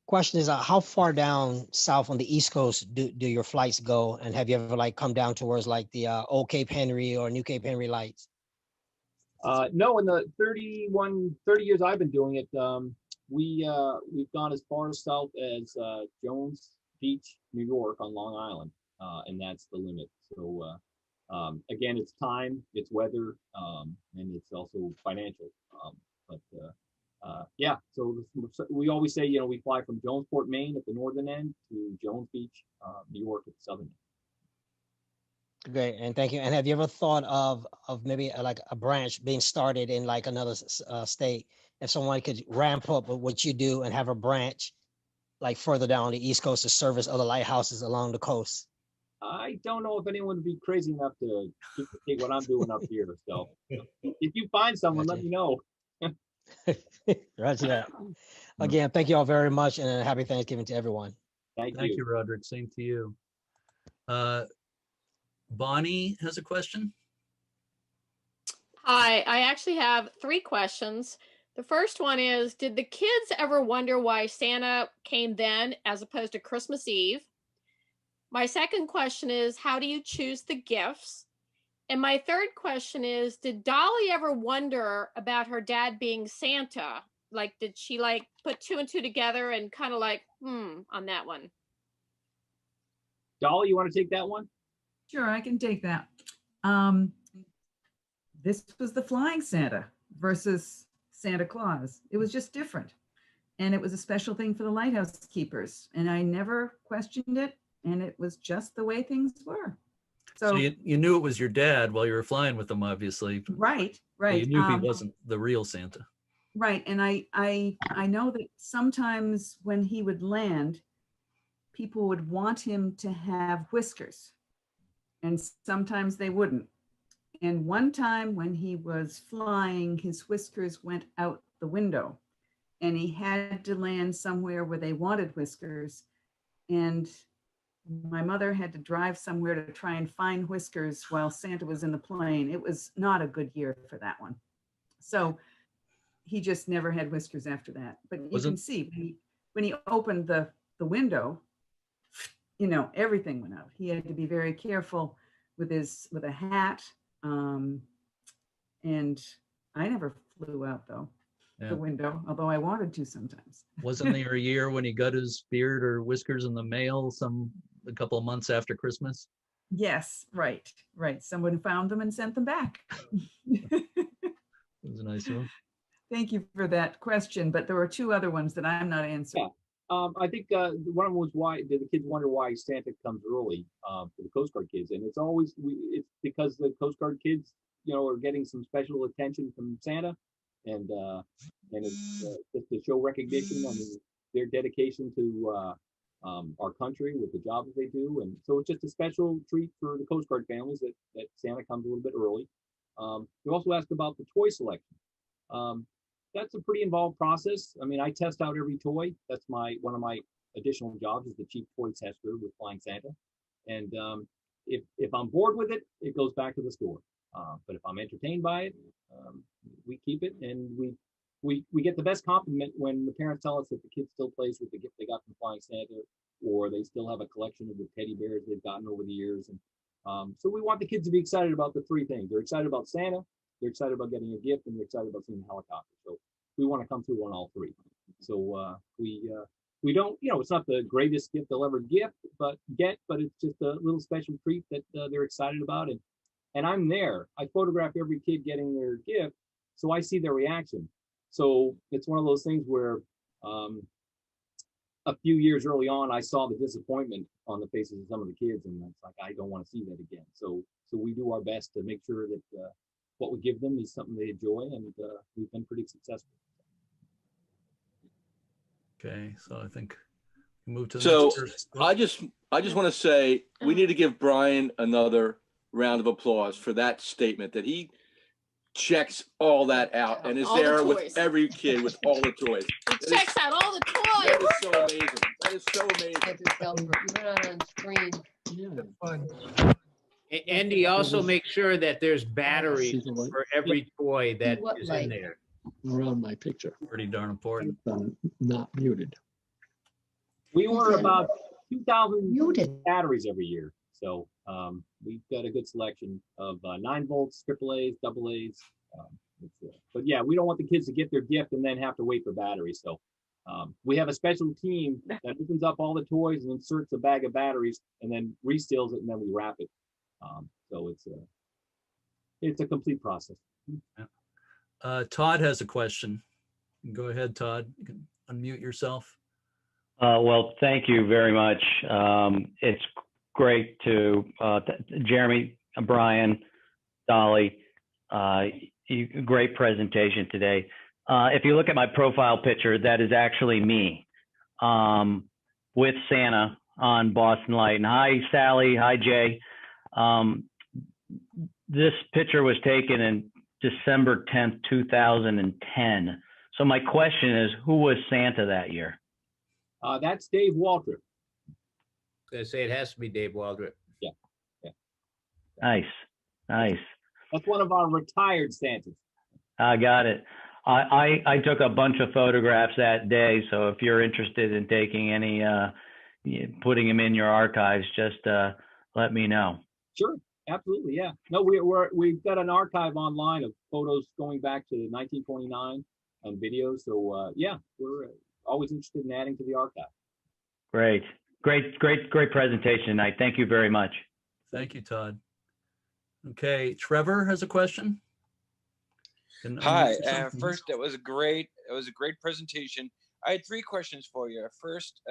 Question is, how far down south on the East Coast do your flights go? And have you ever come down towards the old Cape Henry or New Cape Henry lights? No, in the 30 years I've been doing it, we've gone as far south as Jones Beach, New York on Long Island, and that's the limit. So again, it's time, it's weather, and it's also financial. Yeah, so we always say, we fly from Jonesport, Maine at the northern end to Jones Beach, New York at the southern end. Great, and thank you. And have you ever thought of maybe like a branch being started in like another state? If someone could ramp up with what you do and have a branch like further down the East Coast to service other lighthouses along the coast. I don't know if anyone would be crazy enough to duplicate what I'm doing up here. So if you find someone, let me know. Roger that. Again, thank you all very much, and happy Thanksgiving to everyone. Thank you, Roderick. Same to you. Bonnie has a question. Hi, I actually have 3 questions. The first one is, did the kids ever wonder why Santa came then as opposed to Christmas Eve? My second question is, how do you choose the gifts? And my third question is, did Dolly ever wonder about her dad being Santa? Like, did she like put 2 and 2 together and kind of like, on that one? Dolly, you want to take that one? Sure, I can take that. This was the flying Santa versus Santa Claus. It was just different. And it was a special thing for the lighthouse keepers. And I never questioned it. And it was just the way things were. So you knew it was your dad while you were flying with him, obviously. Right. You knew he wasn't the real Santa. Right. And I know that sometimes when he would land, people would want him to have whiskers. And sometimes they wouldn't. And one time when he was flying, his whiskers went out the window and he had to land somewhere where they wanted whiskers. And my mother had to drive somewhere to try and find whiskers while Santa was in the plane. It was not a good year for that one. So he just never had whiskers after that. But you can see when he opened the window, everything went out. He had to be very careful with a hat. And I never flew out though, the window, although I wanted to sometimes. Wasn't there a year when he got his beard or whiskers in the mail a couple of months after Christmas? Yes, right. Someone found them and sent them back. It was a nice one. Thank you for that question, but there were 2 other ones that I'm not answering. Yeah. I think one of them was, why did the kids wonder why Santa comes early for the Coast Guard kids? And it's always it's because the Coast Guard kids, are getting some special attention from Santa, and it's just to show recognition. I mean, their dedication to our country with the job that they do, and so it's just a special treat for the Coast Guard families that Santa comes a little bit early. You also asked about the toy selection. That's a pretty involved process. I mean, I test out every toy. That's one of my additional jobs is the chief toy tester with Flying Santa. And if I'm bored with it, it goes back to the store. But if I'm entertained by it, we keep it, and we get the best compliment when the parents tell us that the kid still plays with the gift they got from Flying Santa, or they still have a collection of the teddy bears they've gotten over the years. And so we want the kids to be excited about the 3 things. They're excited about Santa, they're excited about getting a gift, and they're excited about seeing the helicopter. So we want to come through on all 3. So we don't, it's not the greatest gift they'll ever but it's just a little special treat that they're excited about. And I'm there. I photograph every kid getting their gift, so I see their reaction. So it's one of those things where a few years early on, I saw the disappointment on the faces of some of the kids, and it's like, I don't want to see that again. So we do our best to make sure that what we give them is something they enjoy, and we've been pretty successful. Okay, so I think we move to the So next. I just want to say we need to give Brian another round of applause for that statement, that he checks all that out and is All the there toys. with every kid with all the toys. He checks out all the That toys. is so amazing. That is so amazing. Even on screen. Andy, also make sure that there's batteries for every toy that What is light? in there. Around my picture. Pretty darn important. Not muted. We order about 2,000 batteries every year. So we've got a good selection of 9 volts, AAAs, AA's. But yeah, we don't want the kids to get their gift and then have to wait for batteries. So we have a special team that opens up all the toys and inserts a bag of batteries and then reseals it and then we wrap it. So it's a complete process. Todd has a question. Go ahead, Todd. You can unmute yourself. Well, thank you very much. It's great to, Jeremy, Brian, Dolly, great presentation today. If you look at my profile picture, that is actually me with Santa on Boston Light. And hi, Sally. Hi, Jay. This picture was taken in December 10th, 2010. So my question is, who was Santa that year? That's Dave Waldrop. I was gonna say it has to be Dave Waldrop. Yeah. Nice. That's one of our retired Santas. I got it. I took a bunch of photographs that day. So if you're interested in taking any, putting them in your archives, just let me know. Sure. Absolutely. Yeah. No, we've got an archive online of photos going back to 1929 and videos. So yeah, we're always interested in adding to the archive. Great presentation tonight. Thank you very much. Thank you, Todd. Okay, Trevor has a question. Hi. First, it was a great presentation. I had 3 questions for you. First,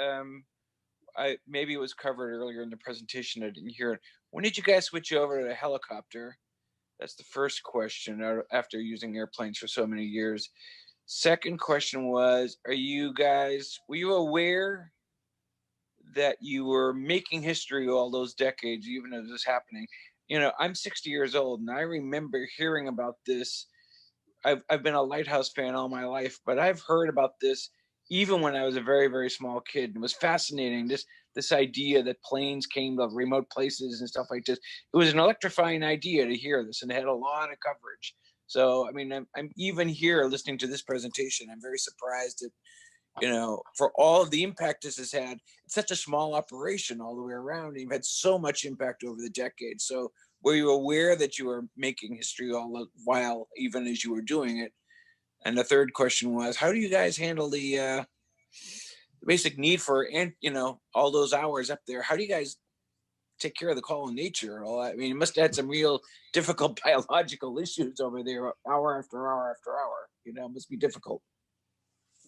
maybe it was covered earlier in the presentation. I didn't hear it. When did you guys switch over to a helicopter? That's the first question after using airplanes for so many years. Second question was, were you aware that you were making history all those decades, even as it was happening? You know, I'm 60 years old and I remember hearing about this. I've been a Lighthouse fan all my life, but I've heard about this even when I was a very, very small kid. It was fascinating, this idea that planes came to remote places and stuff like this. It was an electrifying idea to hear this, and it had a lot of coverage. So, I mean, I'm even here listening to this presentation. I'm very surprised that, you know, for all of the impact this has had, it's such a small operation all the way around. And you've had so much impact over the decades. So were you aware that you were making history all the while, even as you were doing it? And the third question was, how do you guys handle the basic need for, and you know, all those hours up there? How do you guys take care of the call of nature? I mean, you must have had some real difficult biological issues over there, hour after hour after hour. You know, it must be difficult.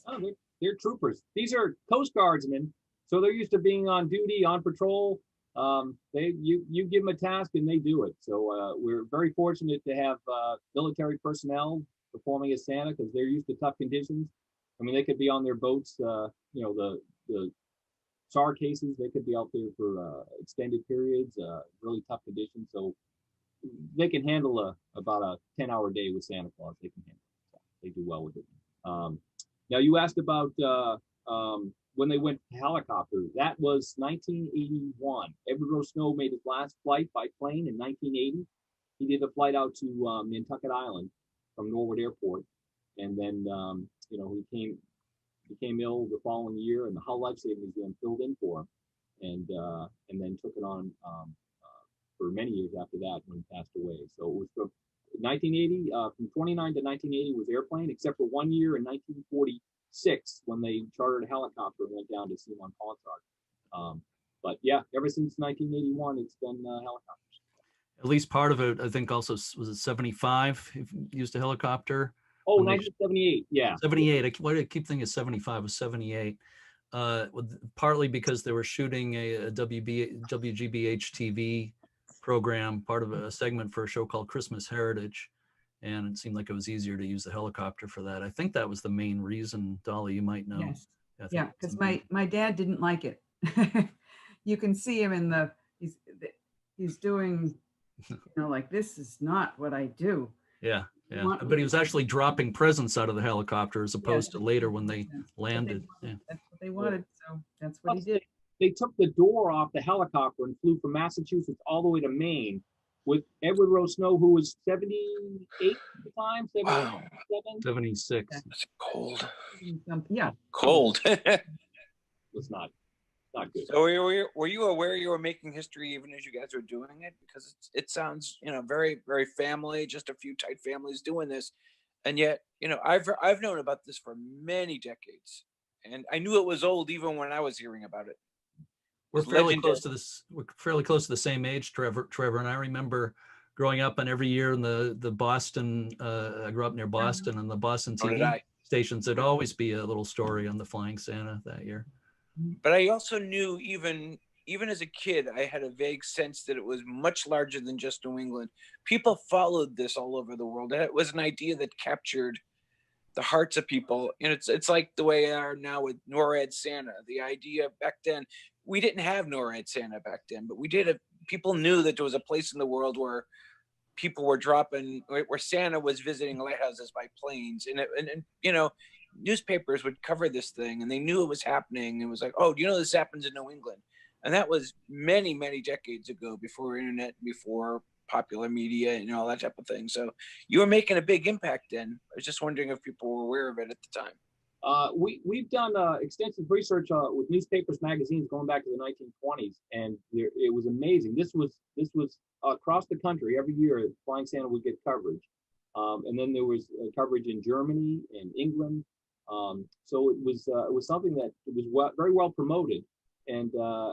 Oh, they're troopers. These are Coast Guardsmen, so they're used to being on duty, on patrol. You give them a task and they do it. So we're very fortunate to have military personnel performing as Santa, because they're used to tough conditions. I mean, they could be on their boats, you know, the SAR cases, they could be out there for extended periods, really tough conditions. So they can handle about a 10-hour day with Santa Claus. They can handle it. So they do well with it. Now you asked about when they went to helicopter. That was 1981. Edward Rowe Snow made his last flight by plane in 1980. He did a flight out to Nantucket Island from Norwood Airport, and then you know, he became ill the following year, and the Hull Lifesaving Museum filled in for him, and then took it on for many years after that when he passed away. So it was from 1980, from 29 to 1980 was airplane, except for 1 year in 1946 when they chartered a helicopter and went down to see him on Ponsard. But yeah, ever since 1981, it's been helicopters. At least part of it, I think, also was it 75? Used a helicopter. Oh, 1978. Yeah. 78. Why do I keep thinking 75 was 78? Partly because they were shooting a WGBH TV program, part of a segment for a show called Christmas Heritage. And it seemed like it was easier to use the helicopter for that. I think that was the main reason. Dolly, you might know. Yes. Yeah, because my dad didn't like it. You can see him in he's doing, you know, like, this is not what I do. Yeah. Yeah, but he was actually dropping presents out of the helicopter as opposed to later when they landed. That's what they wanted, so that's what he did. They took the door off the helicopter and flew from Massachusetts all the way to Maine with Edward Rowe Snow, who was 78 at the time, 77? 76. It's cold. Yeah. Cold. It's not good. So were you aware you were making history even as you guys were doing it? Because it sounds, you know, very, very family, just a few tight families doing this. And yet, I've known about this for many decades, and I knew it was old even when I was hearing about it. We're It's fairly legendary. close to this. We're fairly close to the same age, Trevor, and I remember growing up, and every year in the Boston. I grew up near Boston, and the Boston So did TV I. stations. There'd always be a little story on the Flying Santa that year. But I also knew even as a kid, I had a vague sense that it was much larger than just New England. People followed this all over the world. It was an idea that captured the hearts of people. And it's like the way they are now with NORAD Santa. The idea back then, we didn't have NORAD Santa back then, but people knew that there was a place in the world where people were dropping, where Santa was visiting lighthouses by planes. And newspapers would cover this thing, and they knew it was happening. It was like, oh, this happens in New England. And that was many, many decades ago, before internet, before popular media and all that type of thing. So you were making a big impact then. I was just wondering if people were aware of it at the time. We've done extensive research with newspapers, magazines going back to the 1920s, and it was amazing. This was across the country. Every year, Flying Santa would get coverage, and then there was coverage in Germany and England. So it was something that was very well promoted, and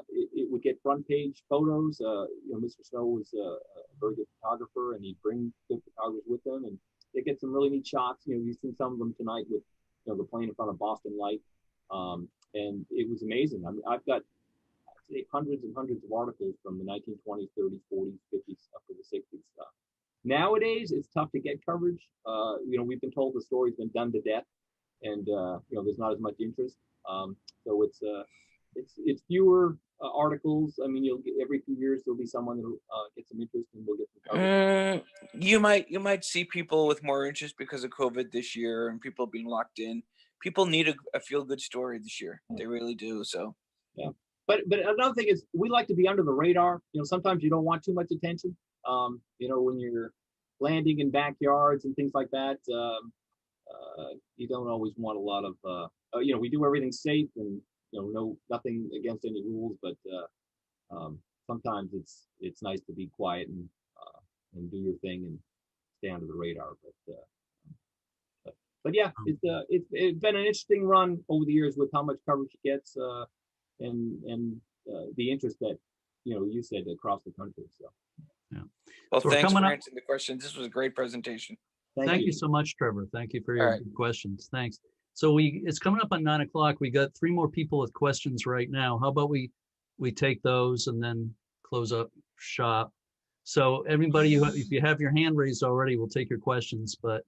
it would get front page photos. Mr. Snow was a very good photographer, and he'd bring good photographers with him, and they get some really neat shots. You've seen some of them tonight with the plane in front of Boston Light, and it was amazing. I mean, I've got hundreds and hundreds of articles from the 1920s, 30s, 40s, 50s, up to the 60s stuff. Nowadays, it's tough to get coverage. We've been told the story's been done to death, and there's not as much interest. So it's fewer articles. I mean, you'll get every few years there'll be someone that'll get some interest, and we'll get some coverage. You might see people with more interest because of COVID this year and people being locked in. People need a feel-good story this year. They really do. So yeah. But another thing is, we like to be under the radar. Sometimes you don't want too much attention. When you're landing in backyards and things like that, you don't always want a lot of. We do everything safe and nothing against any rules, but sometimes it's nice to be quiet and do your thing and stay under the radar. But yeah, it's been an interesting run over the years with how much coverage it gets. And the interest that you said across the country. So yeah. Well, so thanks for answering the questions. This was a great presentation. Thank you so much, Trevor. Thank you for your good questions. Thanks. So it's coming up on 9 o'clock. We got 3 more people with questions right now. How about we take those and then close up shop? So everybody, if you have your hand raised already, we'll take your questions, but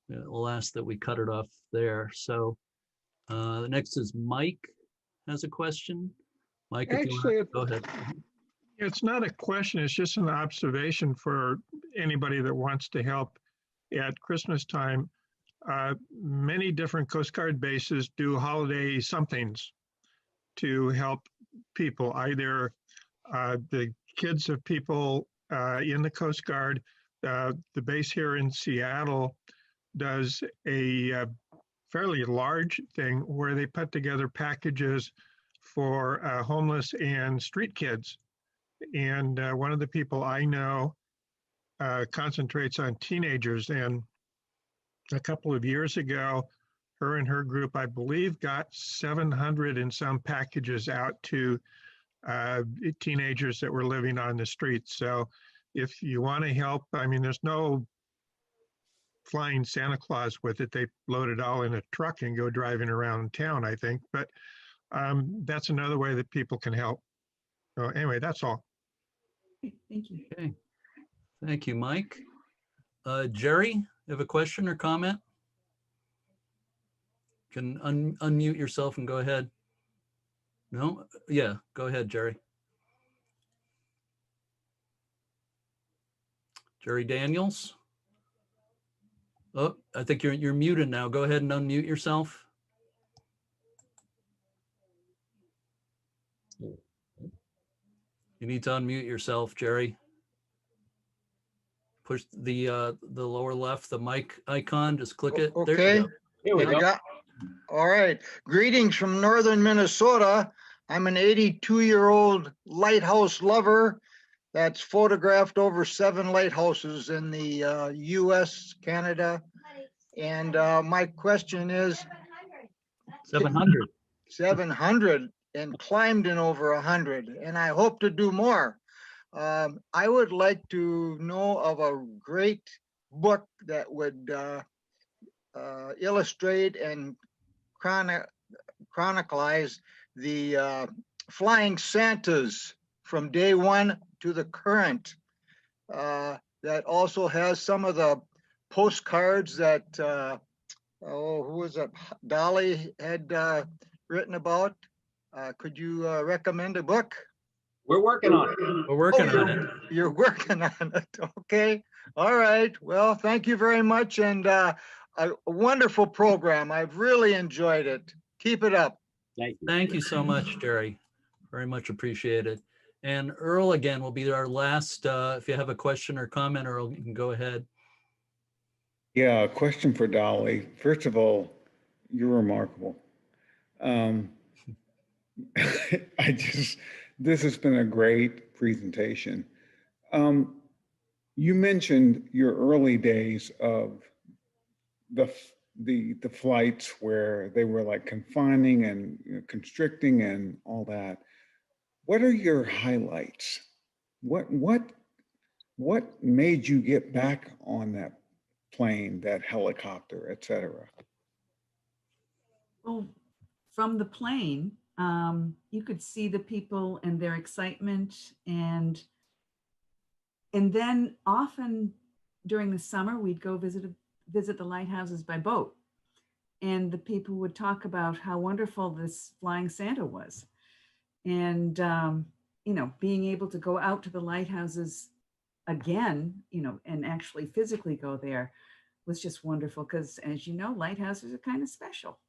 we'll ask that we cut it off there. So the next is Mike. Has a question. Mike, if you want, go ahead. It's not a question, it's just an observation for anybody that wants to help at Christmas time. Many different Coast Guard bases do holiday somethings to help people, either the kids of people in the Coast Guard. The base here in Seattle does a fairly large thing where they put together packages for homeless and street kids. And one of the people I know concentrates on teenagers. And a couple of years ago, her and her group, I believe, got 700 and some packages out to teenagers that were living on the streets. So if you want to help, I mean, there's no flying Santa Claus with it. They load it all in a truck and go driving around town, I think. But that's another way that people can help. So anyway, that's all. Thank you. Okay. Thank you, Mike. Jerry, you have a question or comment? Can unmute yourself and go ahead. No? Yeah, go ahead, Jerry. Jerry Daniels. Oh, I think you're muted now. Go ahead and unmute yourself. You need to unmute yourself, Jerry. Push the lower left, the mic icon, just click it. Okay. There you go. Here we go. All right. Greetings from northern Minnesota. I'm an 82-year-old lighthouse lover that's photographed over 7 lighthouses in the U.S., Canada, And my question is 700. 700 and climbed in over 100, and I hope to do more. I would like to know of a great book that would illustrate and chronicleize the flying Santas from day one to the current. That also has some of the postcards that, who was it? Dolly had written about. Could you recommend a book? We're working on it. We're working on it. You're working on it. Okay. All right. Well, thank you very much. And a wonderful program. I've really enjoyed it. Keep it up. Thank you. Thank you so much, Jerry. Very much appreciated. And Earl, again, will be our last. If you have a question or comment, Earl, you can go ahead. Yeah, a question for Dolly. First of all, you're remarkable. This has been a great presentation. You mentioned your early days of the flights where they were like confining and constricting and all that. What are your highlights? What made you get back on that plane, that helicopter, et cetera? Well, from the plane, you could see the people and their excitement, and then often during the summer we'd go visit the lighthouses by boat, and the people would talk about how wonderful this flying Santa was, and being able to go out to the lighthouses again, and actually physically go there was just wonderful, because as you know, lighthouses are kind of special.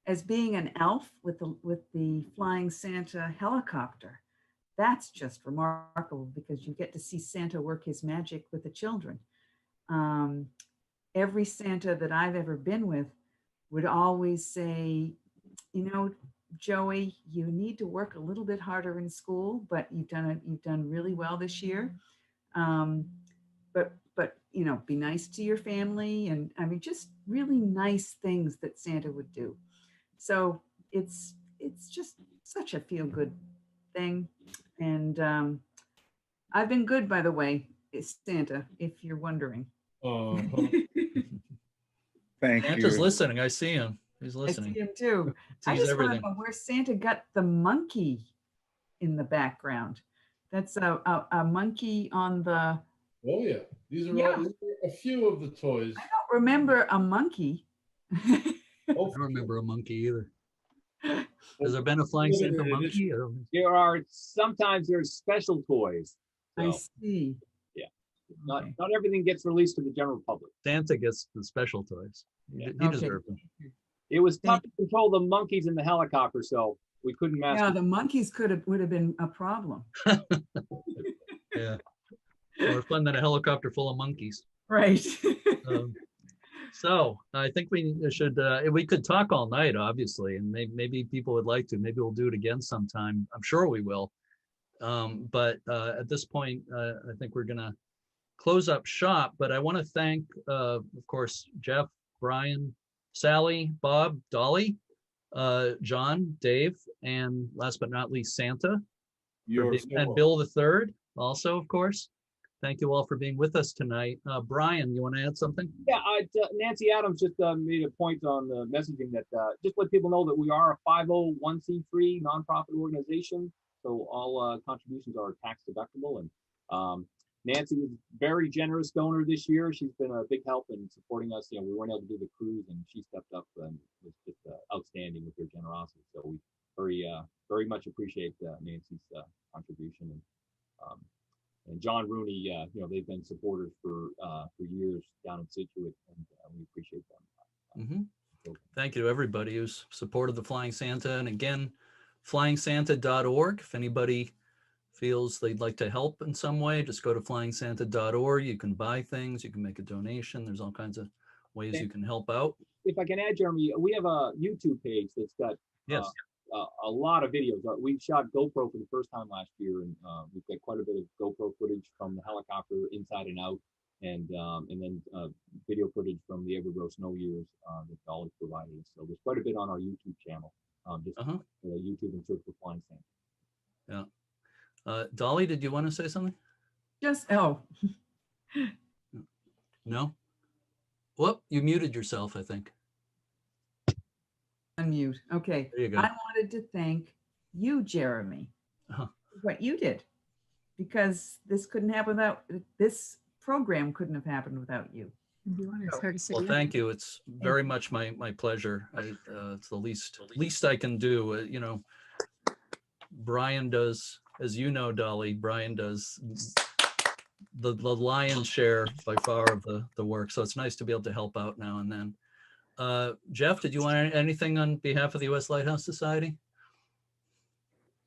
As being an elf with the flying Santa helicopter, that's just remarkable, because you get to see Santa work his magic with the children. Every Santa that I've ever been with would always say, Joey, you need to work a little bit harder in school, but you've done really well this year. But be nice to your family, and I mean, just really nice things that Santa would do. So it's just such a feel-good thing. And I've been good, by the way, Santa, if you're wondering. Thank Santa's you. listening. I see him. He's I listening. see him too. I Sees just want everything. to know where Santa got the monkey in the background. That's a monkey on the. Oh yeah, these are a few of the toys. I don't remember a monkey. I don't remember a monkey either. Has there been a flying Santa monkey? Sometimes there's special toys. I So, see. yeah, not everything gets released to the general public. Santa gets the special toys. He deserved them. It was tough to control the monkeys in the helicopter, so we couldn't master. Yeah, the monkeys would have been a problem. Yeah, more fun than a helicopter full of monkeys. Right. So I think we should. We could talk all night, obviously, and maybe people would like to. Maybe we'll do it again sometime. I'm sure we will. But at this point, I think we're gonna close up shop. But I want to thank, of course, Jeff, Brian, Sally, Bob, Dolly, John, Dave, and last but not least, Santa, and Bill the Third, also, of course. Thank you all for being with us tonight. Brian, you want to add something? Yeah, Nancy Adams just made a point on the messaging that just let people know that we are a 501c3 nonprofit organization, so all contributions are tax deductible. And Nancy is a very generous donor this year. She's been a big help in supporting us. We weren't able to do the cruise, and she stepped up and was just outstanding with her generosity. So we very much appreciate Nancy's contribution. And John Rooney, they've been supporters for years down in Situate, and we appreciate them. Thank you to everybody who's supported the Flying Santa. And again, flyingsanta.org. If anybody feels they'd like to help in some way, just go to flyingsanta.org. You can buy things, you can make a donation. There's all kinds of ways you can help out. If I can add, Jeremy, we have a YouTube page that's got a lot of videos. We shot GoPro for the first time last year, and we've got quite a bit of GoPro footage from the helicopter inside and out. and then video footage from the Evergrow snow years that Dolly provided us. So there's quite a bit on our YouTube channel. Just YouTube and search for Flying Santa. Yeah. Dolly, did you want to say something? Just, oh, No? Whoop, you muted yourself, I think. unmute. Okay. There you go. I wanted to thank you, Jeremy, for what you did, because this couldn't happen without, this program couldn't have happened without you. Well, thank you. It's very much my pleasure. It's the least I can do. You know, Brian does, as you know, Dolly, Brian does the lion's share by far of the work. So it's nice to be able to help out now and then. Jeff, did you want anything on behalf of the U.S. Lighthouse Society?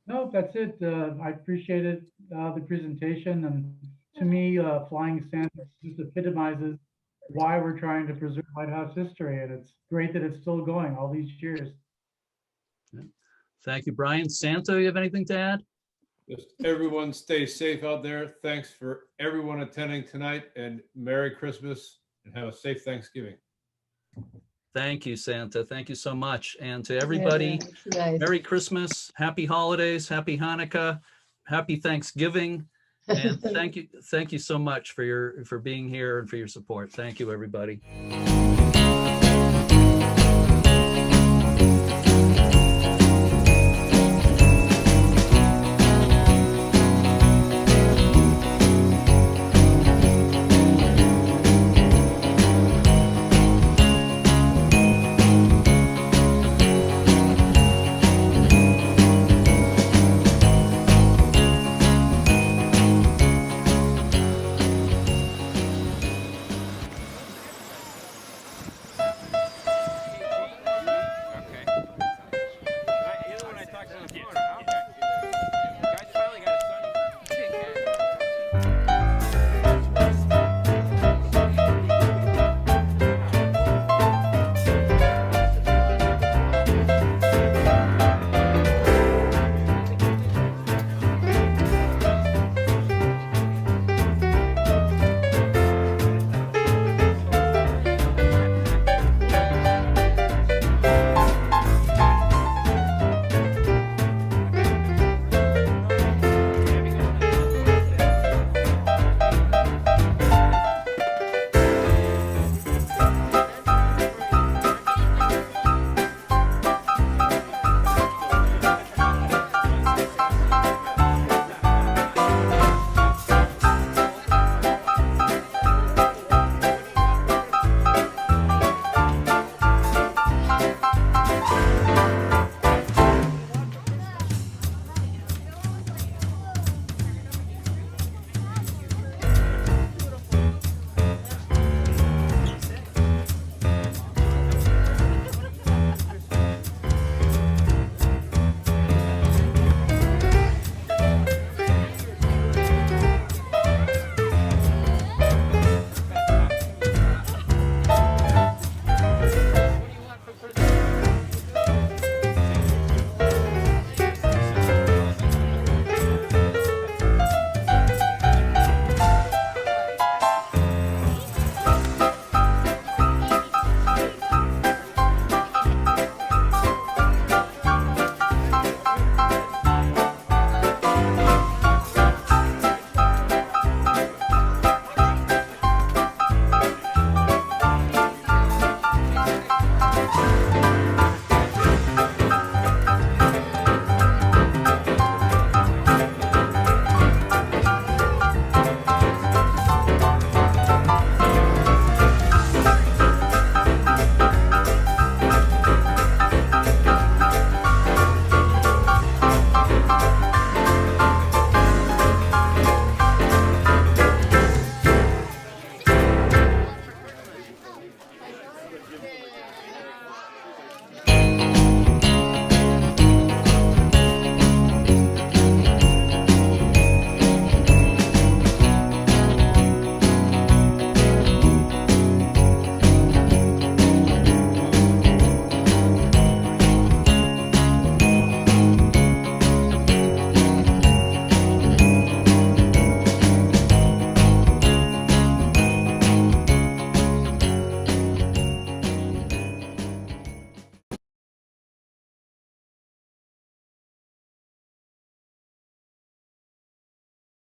No, that's it. I appreciated the presentation, and to me, Flying Santa just epitomizes why we're trying to preserve lighthouse history, and it's great that it's still going all these years. Yeah. Thank you, Brian. Santa, you have anything to add? Just everyone stay safe out there. Thanks for everyone attending tonight, and Merry Christmas and have a safe Thanksgiving. Thank you, Santa. Thank you so much. And to everybody, Merry Christmas, Happy Holidays, Happy Hanukkah, Happy Thanksgiving. And thank you so much for being here and for your support. Thank you, everybody.